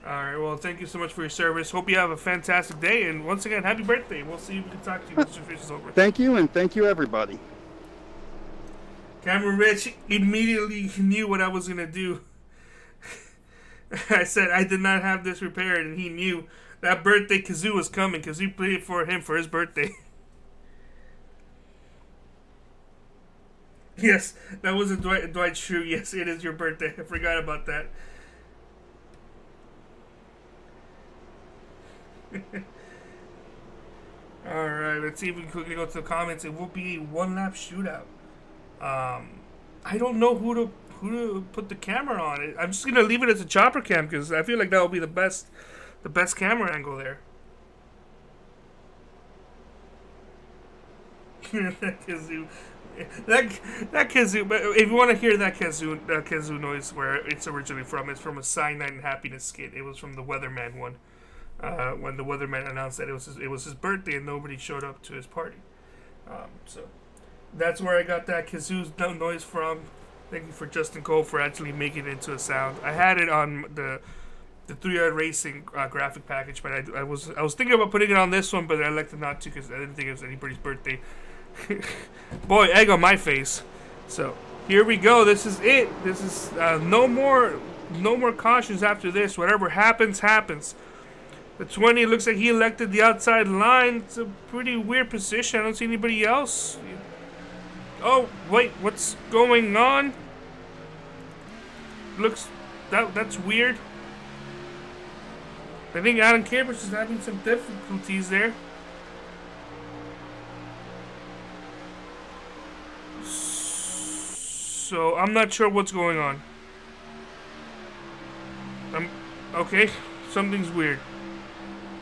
[SPEAKER 2] All right. Well, thank you so much for your service. Hope you have a fantastic day, and once again, happy birthday. We'll see if we can talk to you once your race is over.
[SPEAKER 6] Thank you, and thank you, everybody.
[SPEAKER 2] Cameron Rich immediately knew what I was gonna do. I said I did not have this prepared, and he knew that birthday kazoo was coming because we played for him for his birthday. Yes, that was a Dwight Schrute. Yes, it is your birthday. I forgot about that. Alright, let's see if we can quickly go to the comments. It will be a 1-lap shootout. I don't know who to put the camera on. I'm just gonna leave it as a chopper cam because I feel like that will be the best camera angle there. That kazoo. That kazoo, but if you want to hear that kazoo noise where it's originally from, it's from a Cyanide and Happiness skit. It was from the Weatherman one, when the Weatherman announced that it was his birthday and nobody showed up to his party. So that's where I got that kazoo noise from. Thank you for Justin Cole for actually making it into a sound. I had it on the 3-yard racing graphic package, but I was thinking about putting it on this one, but I elected not to because I didn't think it was anybody's birthday. Boy, egg on my face. So here we go. This is it. This is no more cautions after this. Whatever happens, happens. The 20 looks like he elected the outside line. It's a pretty weird position. I don't see anybody else. Oh wait, what's going on? Looks that's weird. I think Adam Campers is having some difficulties there. So I'm not sure what's going on. Okay, something's weird.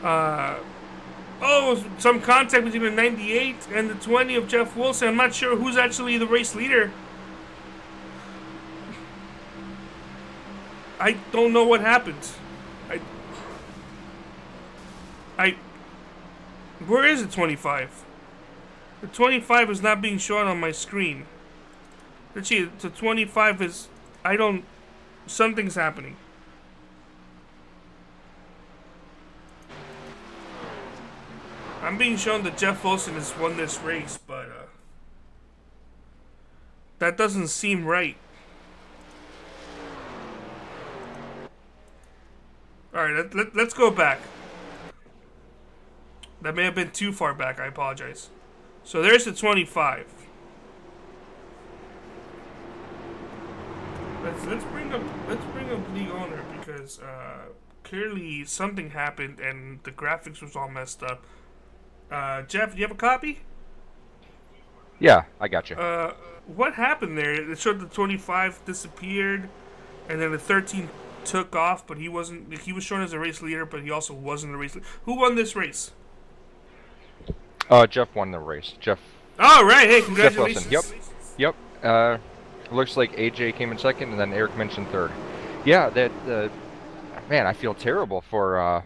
[SPEAKER 2] Oh, some contact between the 98 and the 20 of Jeff Wilson. I'm not sure who's actually the race leader. I don't know what happened. Where is the 25? The 25 is not being shown on my screen. Let's see, the 25 is... something's happening. I'm being shown that Jeff Wilson has won this race, but That doesn't seem right. Alright, let's go back. That may have been too far back. I apologize. So there's the 25. Let's bring up league owner because clearly something happened and the graphics was all messed up. Jeff, do you have a copy?
[SPEAKER 3] Yeah, I got you.
[SPEAKER 2] What happened there? It showed the 25 disappeared, and then the 13 took off, but he wasn't. He was shown as a race leader, but he also wasn't a race leader. Who won this race?
[SPEAKER 3] Jeff won the race. Jeff.
[SPEAKER 2] Oh, right. Hey, congratulations.
[SPEAKER 3] Jeff Wilson. Yep. Looks like AJ came in second, and then Eric mentioned third. Yeah, man, I feel terrible for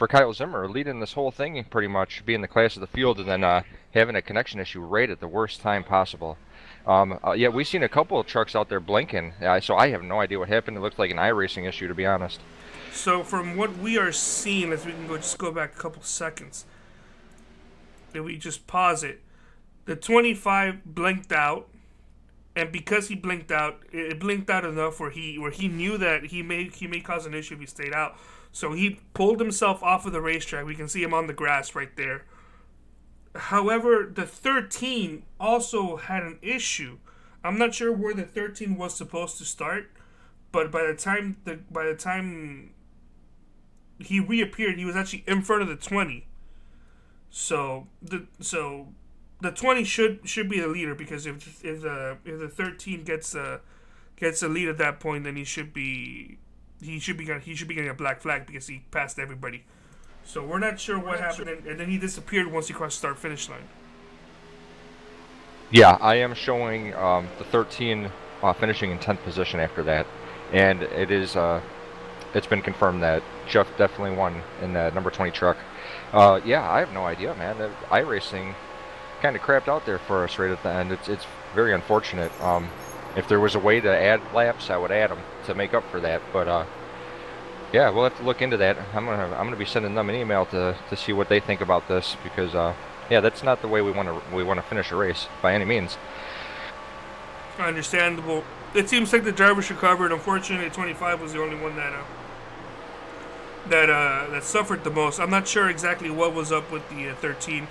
[SPEAKER 3] Kyle Zimmer leading this whole thing, pretty much being the class of the field, and then having a connection issue right at the worst time possible. Yeah, we've seen a couple of trucks out there blinking, so I have no idea what happened. It looked like an iRacing issue, to be honest.
[SPEAKER 2] So from what we are seeing, as we can just go back a couple seconds, if we just pause it, the 25 blinked out, and because he blinked out, it blinked out enough where he knew that he may cause an issue if he stayed out. So he pulled himself off of the racetrack. We can see him on the grass right there. However, the 13 also had an issue. I'm not sure where the 13 was supposed to start, but by the time he reappeared, he was actually in front of the 20. So the 20 should be the leader, because if the 13 gets a lead at that point, then he should be getting a black flag because he passed everybody. So we're not sure what happened, and then he disappeared once he crossed the start-finish line.
[SPEAKER 3] Yeah, I am showing the 13 finishing in 10th position after that, and it's been confirmed that Jeff definitely won in that number 20 truck. Yeah, I have no idea, man. iRacing kind of crapped out there for us right at the end. It's very unfortunate. If there was a way to add laps, I would add them to make up for that, but yeah, we'll have to look into that. I'm gonna be sending them an email to see what they think about this, because yeah, that's not the way we want to finish a race by any means.
[SPEAKER 2] Understandable. It seems like the drivers recovered. Unfortunately, 25 was the only one that suffered the most. I'm not sure exactly what was up with the 13.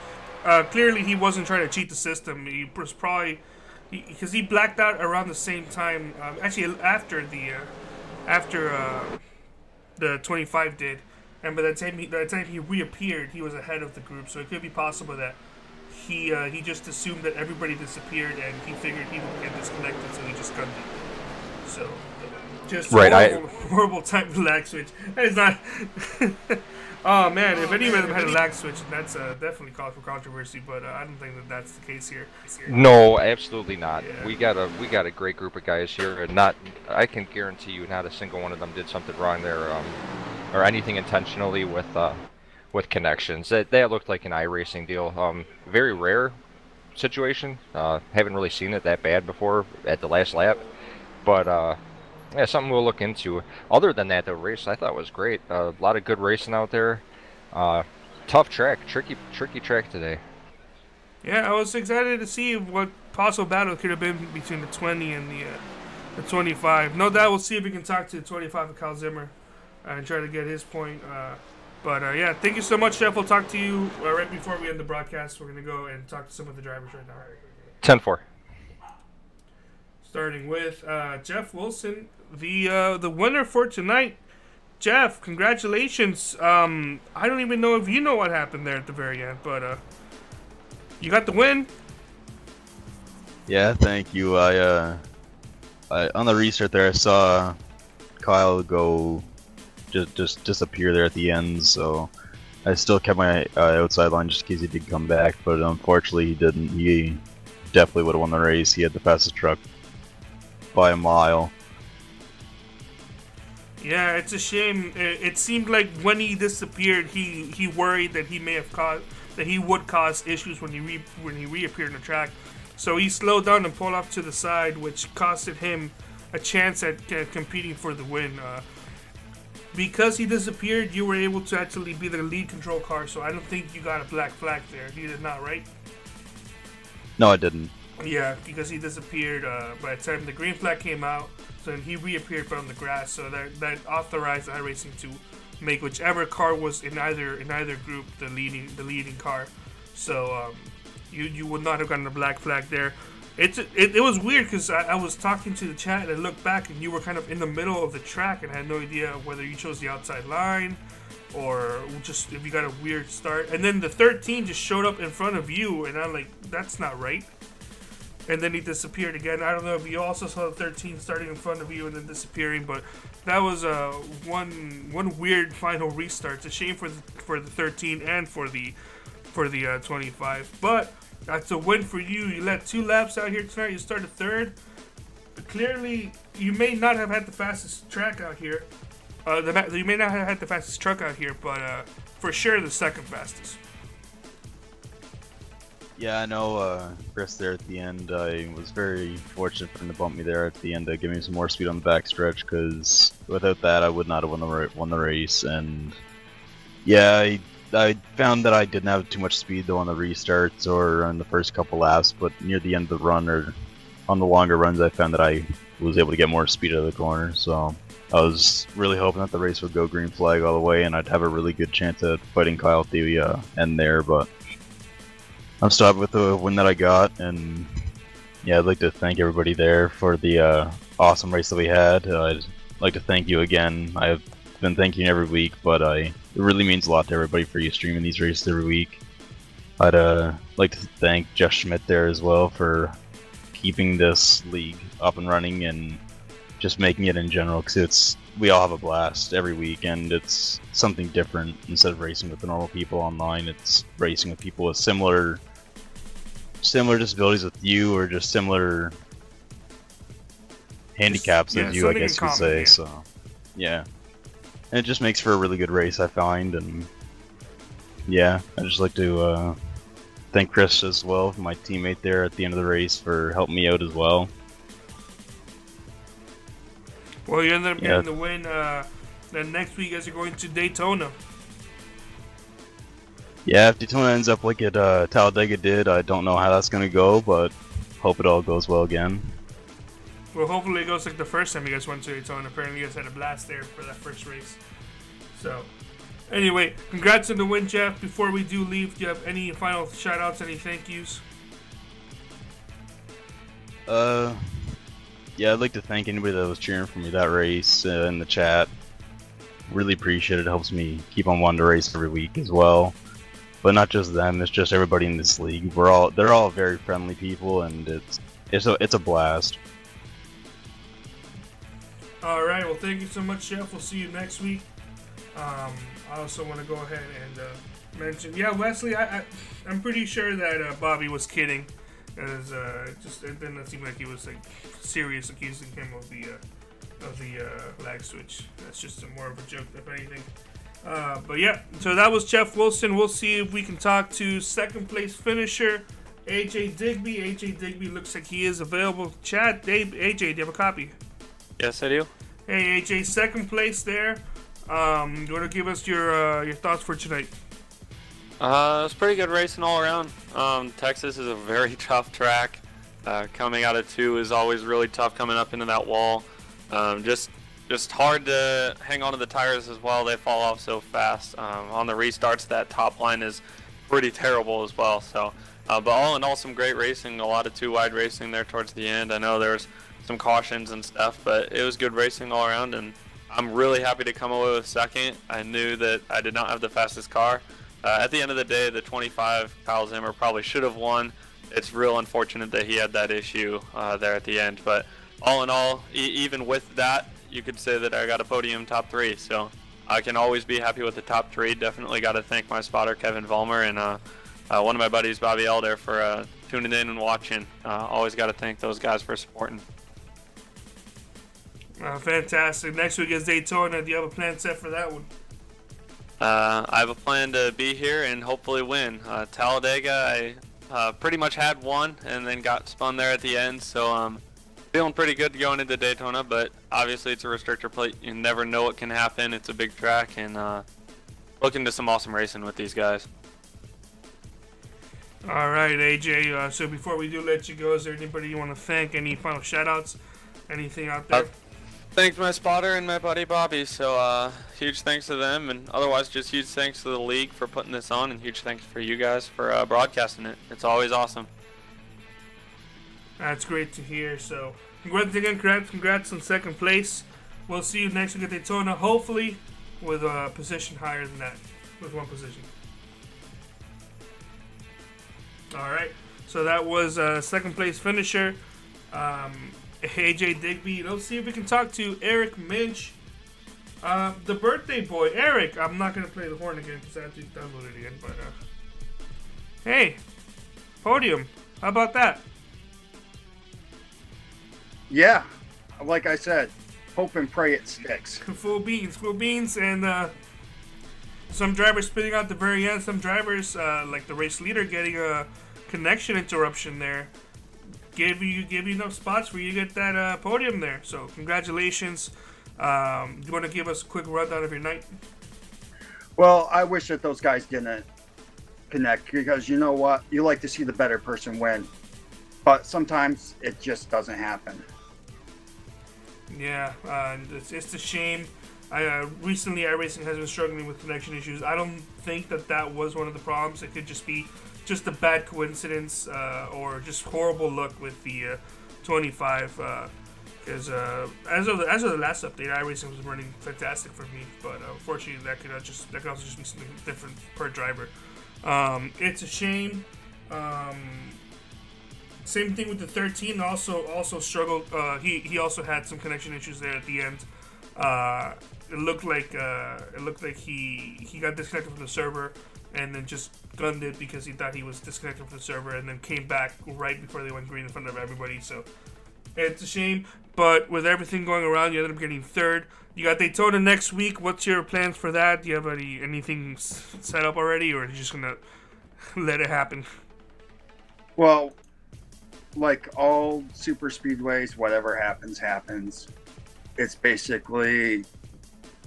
[SPEAKER 2] Clearly, he wasn't trying to cheat the system. He was probably because he blacked out around the same time. Actually, after the 25 did, and by the time he reappeared, he was ahead of the group. So it could be possible that he just assumed that everybody disappeared, and he figured he would get disconnected, so he just gunned it. So just right, horrible type of lag switch. That is not. Oh man, if any of them had a lag switch, that's definitely cause for controversy. But I don't think that that's the case here.
[SPEAKER 3] No, absolutely not.
[SPEAKER 2] Yeah.
[SPEAKER 3] We got a great group of guys here, and I can guarantee you, not a single one of them did something wrong there, or anything intentionally with connections. That looked like an iRacing deal. Very rare situation. Haven't really seen it that bad before at the last lap, but yeah, something we'll look into. Other than that, the race I thought was great. A lot of good racing out there. Tough track, tricky track today.
[SPEAKER 2] Yeah, I was excited to see what possible battle could have been between the 20 and the 25. No doubt we'll see if we can talk to the 25 of Kyle Zimmer and try to get his point. But yeah, thank you so much, Jeff. We'll talk to you right before we end the broadcast. We're going to go and talk to some of the drivers right now.
[SPEAKER 3] 10-4.
[SPEAKER 2] Starting with Jeff Wilson, the winner for tonight. Jeff, congratulations. I don't even know if you know what happened there at the very end, but you got the win.
[SPEAKER 5] Yeah, thank you. I on the restart there, I saw Kyle go just disappear there at the end, so I still kept my outside line just in case he did come back, but unfortunately he didn't. He definitely would have won the race. He had the fastest truck by a mile.
[SPEAKER 2] Yeah, it's a shame. It seemed like when he disappeared, he worried that he would cause issues when he reappeared in the track. So he slowed down and pulled off to the side, which costed him a chance at competing for the win. Because he disappeared, you were able to actually be the lead control car. So I don't think you got a black flag there. You did not, right?
[SPEAKER 5] No, I didn't.
[SPEAKER 2] Yeah, because he disappeared by the time the green flag came out. So then he reappeared from the grass. So that authorized iRacing to make whichever car was in either group the leading car. So you would not have gotten a black flag there. It was weird because I was talking to the chat and I looked back and you were kind of in the middle of the track and I had no idea whether you chose the outside line or just if you got a weird start. And then the 13 just showed up in front of you and I'm like, that's not right. And then he disappeared again. I don't know if you also saw the 13 starting in front of you and then disappearing, but that was one weird final restart. It's a shame for the 13 and for the 25, but that's a win for you. You led 2 laps out here tonight. You started third. Clearly, you may not have had the fastest track out here. You may not have had the fastest truck out here, but for sure the second fastest.
[SPEAKER 5] Yeah, I know, Chris there at the end. I was very fortunate for him to bump me there at the end to give me some more speed on the backstretch, because without that I would not have won the race. And yeah, I found that I didn't have too much speed though on the restarts or on the first couple laps, but near the end of the run or on the longer runs I found that I was able to get more speed out of the corner. So I was really hoping that the race would go green flag all the way and I'd have a really good chance at fighting Kyle at the end there, but I'm still happy with the win that I got. And yeah, I'd like to thank everybody there for the awesome race that we had. I'd like to thank you again. I've been thanking you every week, but it really means a lot to everybody for you streaming these races every week. I'd like to thank Jeff Schmidt there as well for keeping this league up and running and just making it in general, because we all have a blast every week and it's something different. Instead of racing with the normal people online, it's racing with people with similar disabilities with you or just similar handicaps as you, I guess you could say. Yeah. So yeah, and it just makes for a really good race, I find. And yeah, I'd just like to thank Chris as well, my teammate there at the end of the race, for helping me out as well.
[SPEAKER 2] Well, you ended up getting the win. Then next week, as you're going to Daytona.
[SPEAKER 5] Yeah, if Daytona ends up like it Talladega did, I don't know how that's gonna go, but hope it all goes well again.
[SPEAKER 2] Well, hopefully it goes like the first time you guys went to Daytona. Apparently, you guys had a blast there for that first race. So, anyway, congrats on the win, Jeff. Before we do leave, do you have any final shout-outs, any thank yous?
[SPEAKER 5] Yeah, I'd like to thank anybody that was cheering for me that race in the chat. Really appreciate it. It helps me keep on wanting to race every week as well. But not just them, it's just everybody in this league. They're all very friendly people, and it's a blast.
[SPEAKER 2] All right, well, thank you so much, Jeff. We'll see you next week. I also want to go ahead and mention, Wesley. I'm pretty sure that Bobby was kidding, as it didn't seem like he was like serious accusing him of the lag switch. That's just more of a joke, if anything. But yeah, so that was Jeff Wilson. We'll see if we can talk to second place finisher AJ Digby. AJ Digby looks like he is available. Chat, AJ, do you have a copy?
[SPEAKER 7] Yes, I do.
[SPEAKER 2] Hey AJ, second place there. You want to give us your thoughts for tonight?
[SPEAKER 7] It was pretty good racing all around. Texas is a very tough track. Coming out of 2 is always really tough coming up into that wall. Just hard to hang on to the tires as well. They fall off so fast. On the restarts, that top line is pretty terrible as well. So, but all in all, some great racing. A lot of 2-wide racing there towards the end. I know there's some cautions and stuff, but it was good racing all around, and I'm really happy to come away with second. I knew that I did not have the fastest car. At the end of the day, the 25 Kyle Zimmer probably should have won. It's real unfortunate that he had that issue there at the end, but all in all, even with that, you could say that I got a podium top 3, so I can always be happy with the top 3. Definitely got to thank my spotter Kevin Vollmer and one of my buddies Bobby Elder for tuning in and watching. Always got to thank those guys for supporting.
[SPEAKER 2] Fantastic. Next week is Daytona. Do you have a plan set for that one?
[SPEAKER 7] I have a plan to be here and hopefully win. Talladega, I pretty much had one and then got spun there at the end, so feeling pretty good going into Daytona, but obviously it's a restrictor plate. You never know what can happen. It's a big track, and looking to some awesome racing with these guys.
[SPEAKER 2] All right, AJ. So before we do let you go, is there anybody you want to thank? Any final shout-outs? Anything out there?
[SPEAKER 7] Thanks my spotter and my buddy Bobby. So huge thanks to them, and otherwise just huge thanks to the league for putting this on, and huge thanks for you guys for broadcasting it. It's always awesome.
[SPEAKER 2] That's great to hear. So congrats again, congrats on second place. We'll see you next week at Daytona, hopefully with a position higher than that, with one position. All right, so that was second place finisher, AJ Digby. Let's see if we can talk to Eric Minch, the birthday boy. Eric, I'm not going to play the horn again because I have to download it again, but hey, podium, how about that?
[SPEAKER 6] Yeah, like I said, hope and pray it sticks.
[SPEAKER 2] Full beans, and some drivers spitting out the very end. Some drivers, like the race leader, getting a connection interruption there. Give you enough spots for you to get that podium there. So congratulations. You want to give us a quick rundown of your night?
[SPEAKER 6] Well, I wish that those guys didn't connect, because you know what? You like to see the better person win, but sometimes it just doesn't happen.
[SPEAKER 2] Yeah, it's a shame. Recently, iRacing has been struggling with connection issues. I don't think that was one of the problems. It could just be just a bad coincidence or just horrible luck with the 25. Because as of the last update, iRacing was running fantastic for me. But unfortunately, that could also just be something different per driver. It's a shame. Same thing with the 13. Also struggled. He also had some connection issues there at the end. It looked like he got disconnected from the server and then just gunned it because he thought he was disconnected from the server, and then came back right before they went green in front of everybody. So it's a shame. But with everything going around, you ended up getting third. You got Daytona next week. What's your plans for that? Do you have anything set up already, or are you just gonna let it happen?
[SPEAKER 6] Well, like all super speedways, whatever happens, happens. It's basically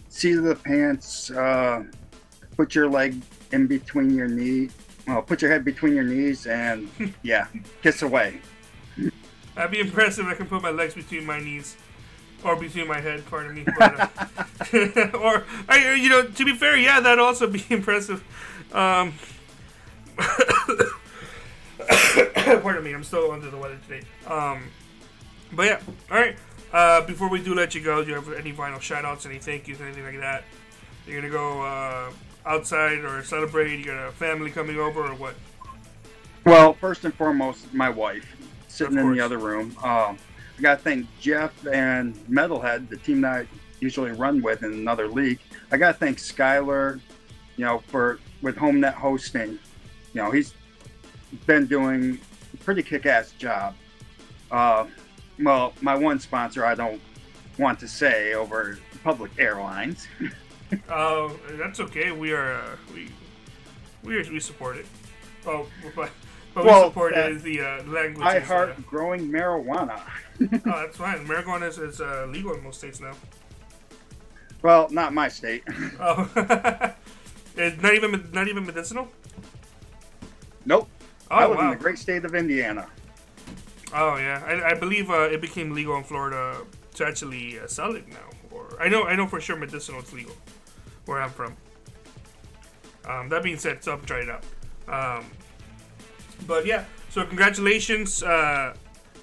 [SPEAKER 6] seat of the pants, put your leg in between your knee. Well, put your head between your knees, and yeah, kiss away.
[SPEAKER 2] That'd be impressive if I can put my legs between my knees. Or between my head, pardon me. But, to be fair, yeah, that'd also be impressive. Pardon me, I'm still under the weather today. But yeah, alright. Before we do let you go, do you have any final shout-outs, any thank yous, anything like that? You're gonna go outside or celebrate? You got a family coming over or what?
[SPEAKER 6] Well, first and foremost, my wife, sitting in the other room. I got to thank Jeff and Metalhead, the team that I usually run with in another league. I got to thank Skylar, with HomeNet hosting. He's been doing a pretty kick-ass job. Well, my one sponsor I don't want to say over Public Airlines.
[SPEAKER 2] Oh, that's okay. We support it. Oh, but we support it is the language.
[SPEAKER 6] I heart growing marijuana.
[SPEAKER 2] Oh, that's fine. Marijuana is legal in most states now.
[SPEAKER 6] Well, not my state.
[SPEAKER 2] Oh, it's not even medicinal.
[SPEAKER 6] Nope.
[SPEAKER 2] Oh,
[SPEAKER 6] I live in the great state of Indiana.
[SPEAKER 2] Oh yeah, I believe it became legal in Florida to actually sell it now. Or I know for sure medicinal is legal where I'm from. That being said, so try it out. But yeah, so congratulations.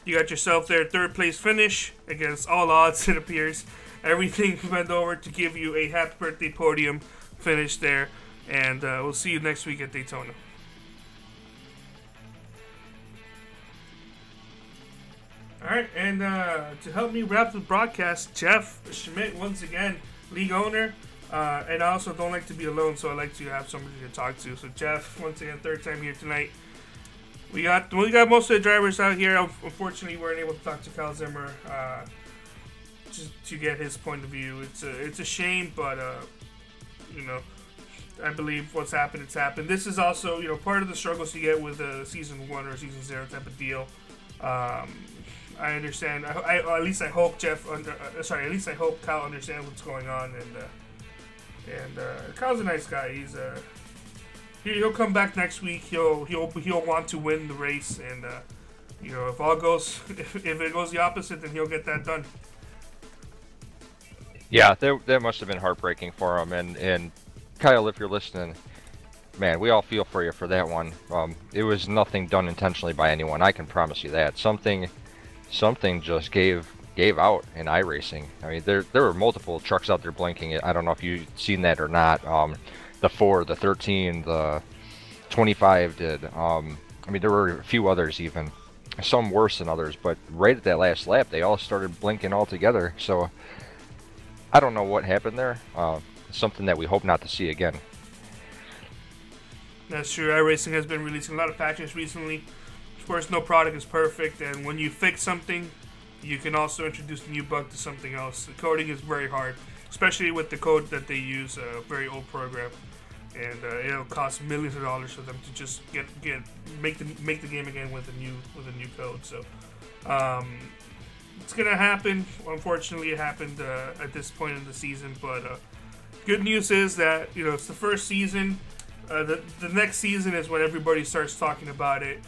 [SPEAKER 2] You got yourself their third place finish against all odds, it appears. Everything went over to give you a happy birthday podium finish there. And we'll see you next week at Daytona. Alright, and to help me wrap the broadcast, Jeff Schmidt, once again, league owner. And I also don't like to be alone, so I like to have somebody to talk to. So Jeff, once again, third time here tonight. We got most of the drivers out here. Unfortunately, we weren't able to talk to Kyle Zimmer just to get his point of view. It's a shame, but I believe what's happened, it's happened. This is also part of the struggles you get with a season 1 or season 0 type of deal. I understand. At least I hope at least I hope Kyle understands what's going on. And Kyle's a nice guy. he'll come back next week. He'll want to win the race, and if it goes the opposite, then he'll get that done.
[SPEAKER 3] Yeah, that must have been heartbreaking for him. And Kyle, if you're listening, man, we all feel for you for that one. It was nothing done intentionally by anyone. I can promise you that. Something just gave out in iRacing. I mean, there were multiple trucks out there blinking. I don't know if you've seen that or not. The 4, the 13, the 25 did. I mean, there were a few others even. Some worse than others, but right at that last lap, they all started blinking all together. So I don't know what happened there. Something that we hope not to see again.
[SPEAKER 2] That's true. iRacing has been releasing a lot of patches recently. Of course, no product is perfect, and when you fix something, you can also introduce a new bug to something else. The coding is very hard, especially with the code that they use, a very old program, and it'll cost millions of dollars for them to just make the game again with a new code. So it's gonna happen. Unfortunately, it happened at this point in the season, but good news is that it's the first season. The next season is when everybody starts talking about it.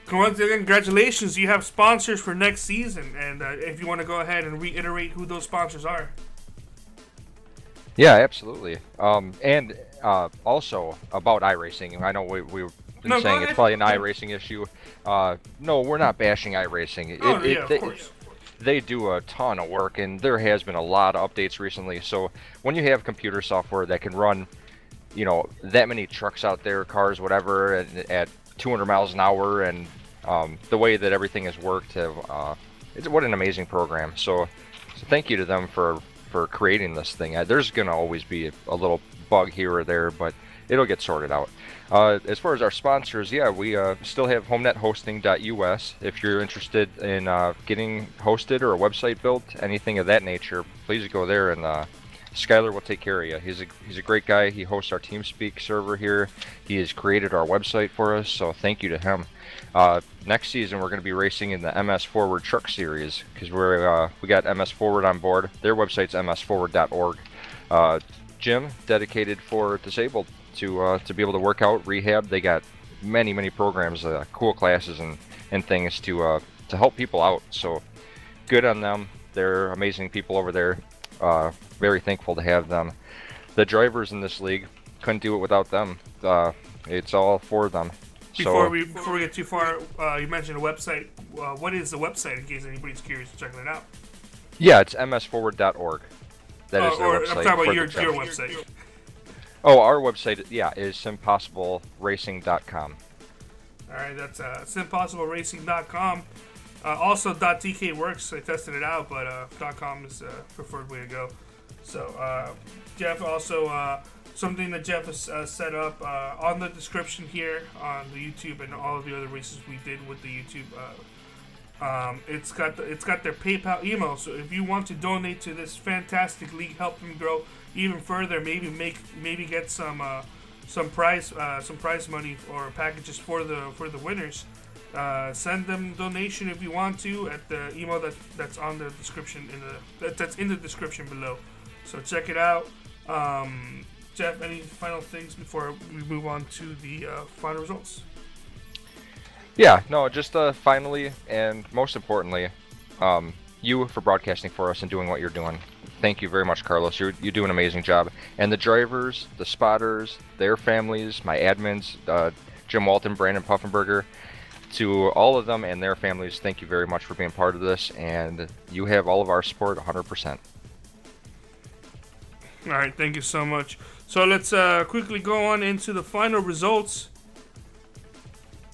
[SPEAKER 2] Congratulations, you have sponsors for next season, and if you want to go ahead and reiterate who those sponsors are.
[SPEAKER 3] Yeah, absolutely. And also about iRacing, I know we've been saying it's probably an iRacing issue. No, we're not bashing iRacing.
[SPEAKER 2] Of course.
[SPEAKER 3] They do a ton of work, and there has been a lot of updates recently. So when you have computer software that can run, that many trucks out there, cars, whatever, at 200 miles an hour, and the way that everything has worked, what an amazing program. So thank you to them for creating this thing. There's going to always be a little bug here or there, but it'll get sorted out. As far as our sponsors, yeah, we still have HomeNetHosting.us. If you're interested in getting hosted or a website built, anything of that nature, please go there, and Skyler will take care of you. He's a great guy. He hosts our TeamSpeak server here. He has created our website for us, so thank you to him. Next season, we're going to be racing in the MS Forward Truck Series because we got MS Forward on board. Their website's msforward.org. Gym dedicated for disabled to be able to work out, rehab. They got many programs, cool classes and things to help people out. So good on them. They're amazing people over there. Very thankful to have them. The drivers in this league, couldn't do it without them. It's all for them.
[SPEAKER 2] Before we get too far, you mentioned a website. What is the website in case anybody's curious to checking it out?
[SPEAKER 3] Yeah, it's msforward.org. That is their website.
[SPEAKER 2] I'm talking about your website.
[SPEAKER 3] Oh, our website, yeah, is SimPossibleRacing.com.
[SPEAKER 2] All right, that's SimPossibleRacing.com. Also, .tk works. I tested it out, but .com is the preferred way to go. So, Jeff, also something that Jeff has set up on the description here on the YouTube and all of the other races we did with the YouTube. It's got their PayPal email. So if you want to donate to this fantastic league, help them grow even further, maybe get some prize money or packages for the winners. Send them donation if you want to at the email that's on the description that's in the description below. So check it out. Jeff, any final things before we move on to the final results?
[SPEAKER 3] Yeah, no, just finally and most importantly, you for broadcasting for us and doing what you're doing. Thank you very much, Carlos. You do an amazing job. And the drivers, the spotters, their families, my admins, Jim Walton, Brandon Puffenberger, to all of them and their families, thank you very much for being part of this, and you have all of our support 100%.
[SPEAKER 2] All right, thank you so much. So let's quickly go on into the final results.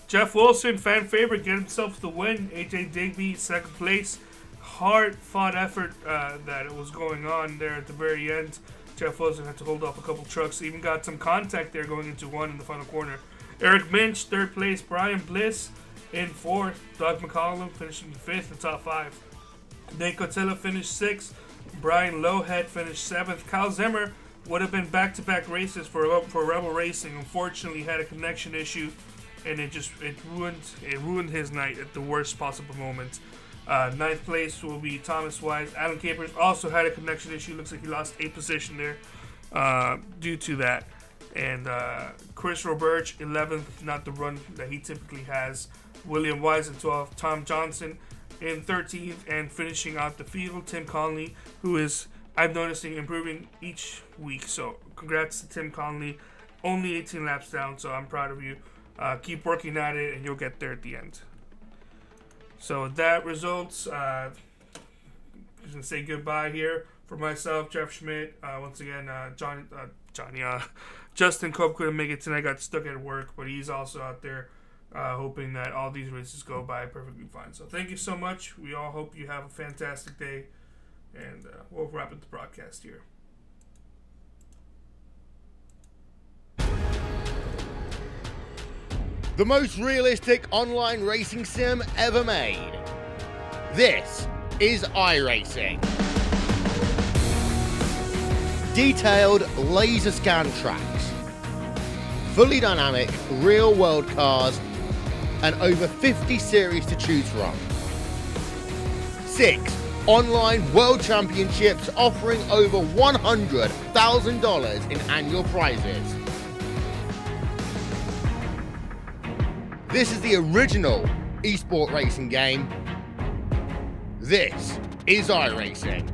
[SPEAKER 2] Jeff Wilson, fan favorite, get himself the win. AJ Digby, second place. Hard-fought effort that was going on there at the very end. Jeff Wilson had to hold off a couple trucks. Even got some contact there going into one in the final corner. Eric Minch, third place. Brian Bliss in fourth. Doug McCollum finishing fifth in top five. Nate Cotilla finished sixth. Brian Lowhead finished seventh. Kyle Zimmer would have been back-to-back races for Rebel Racing. Unfortunately, had a connection issue, and it ruined his night at the worst possible moment. Ninth place will be Thomas Wise. Alan Capers also had a connection issue. Looks like he lost a position there due to that. And Chris Roberge, 11th, not the run that he typically has. William Wise in 12th. Tom Johnson in 13th. And finishing out the field, Tim Conley, who is, I'm noticing, improving each week. So congrats to Tim Conley. Only 18 laps down, so I'm proud of you. Keep working at it, and you'll get there at the end. So that results. I'm just going to say goodbye here for myself, Jeff Schmidt. Once again, Justin Cope couldn't make it tonight, got stuck at work, but he's also out there hoping that all these races go by perfectly fine. So thank you so much. We all hope you have a fantastic day, and we'll wrap up the broadcast here.
[SPEAKER 1] The most realistic online racing sim ever made. This is iRacing. Detailed laser scan tracks, fully dynamic real world cars, and over 50 series to choose from. 6 online world championships offering over $100,000 in annual prizes. This is the original esport racing game. This is iRacing.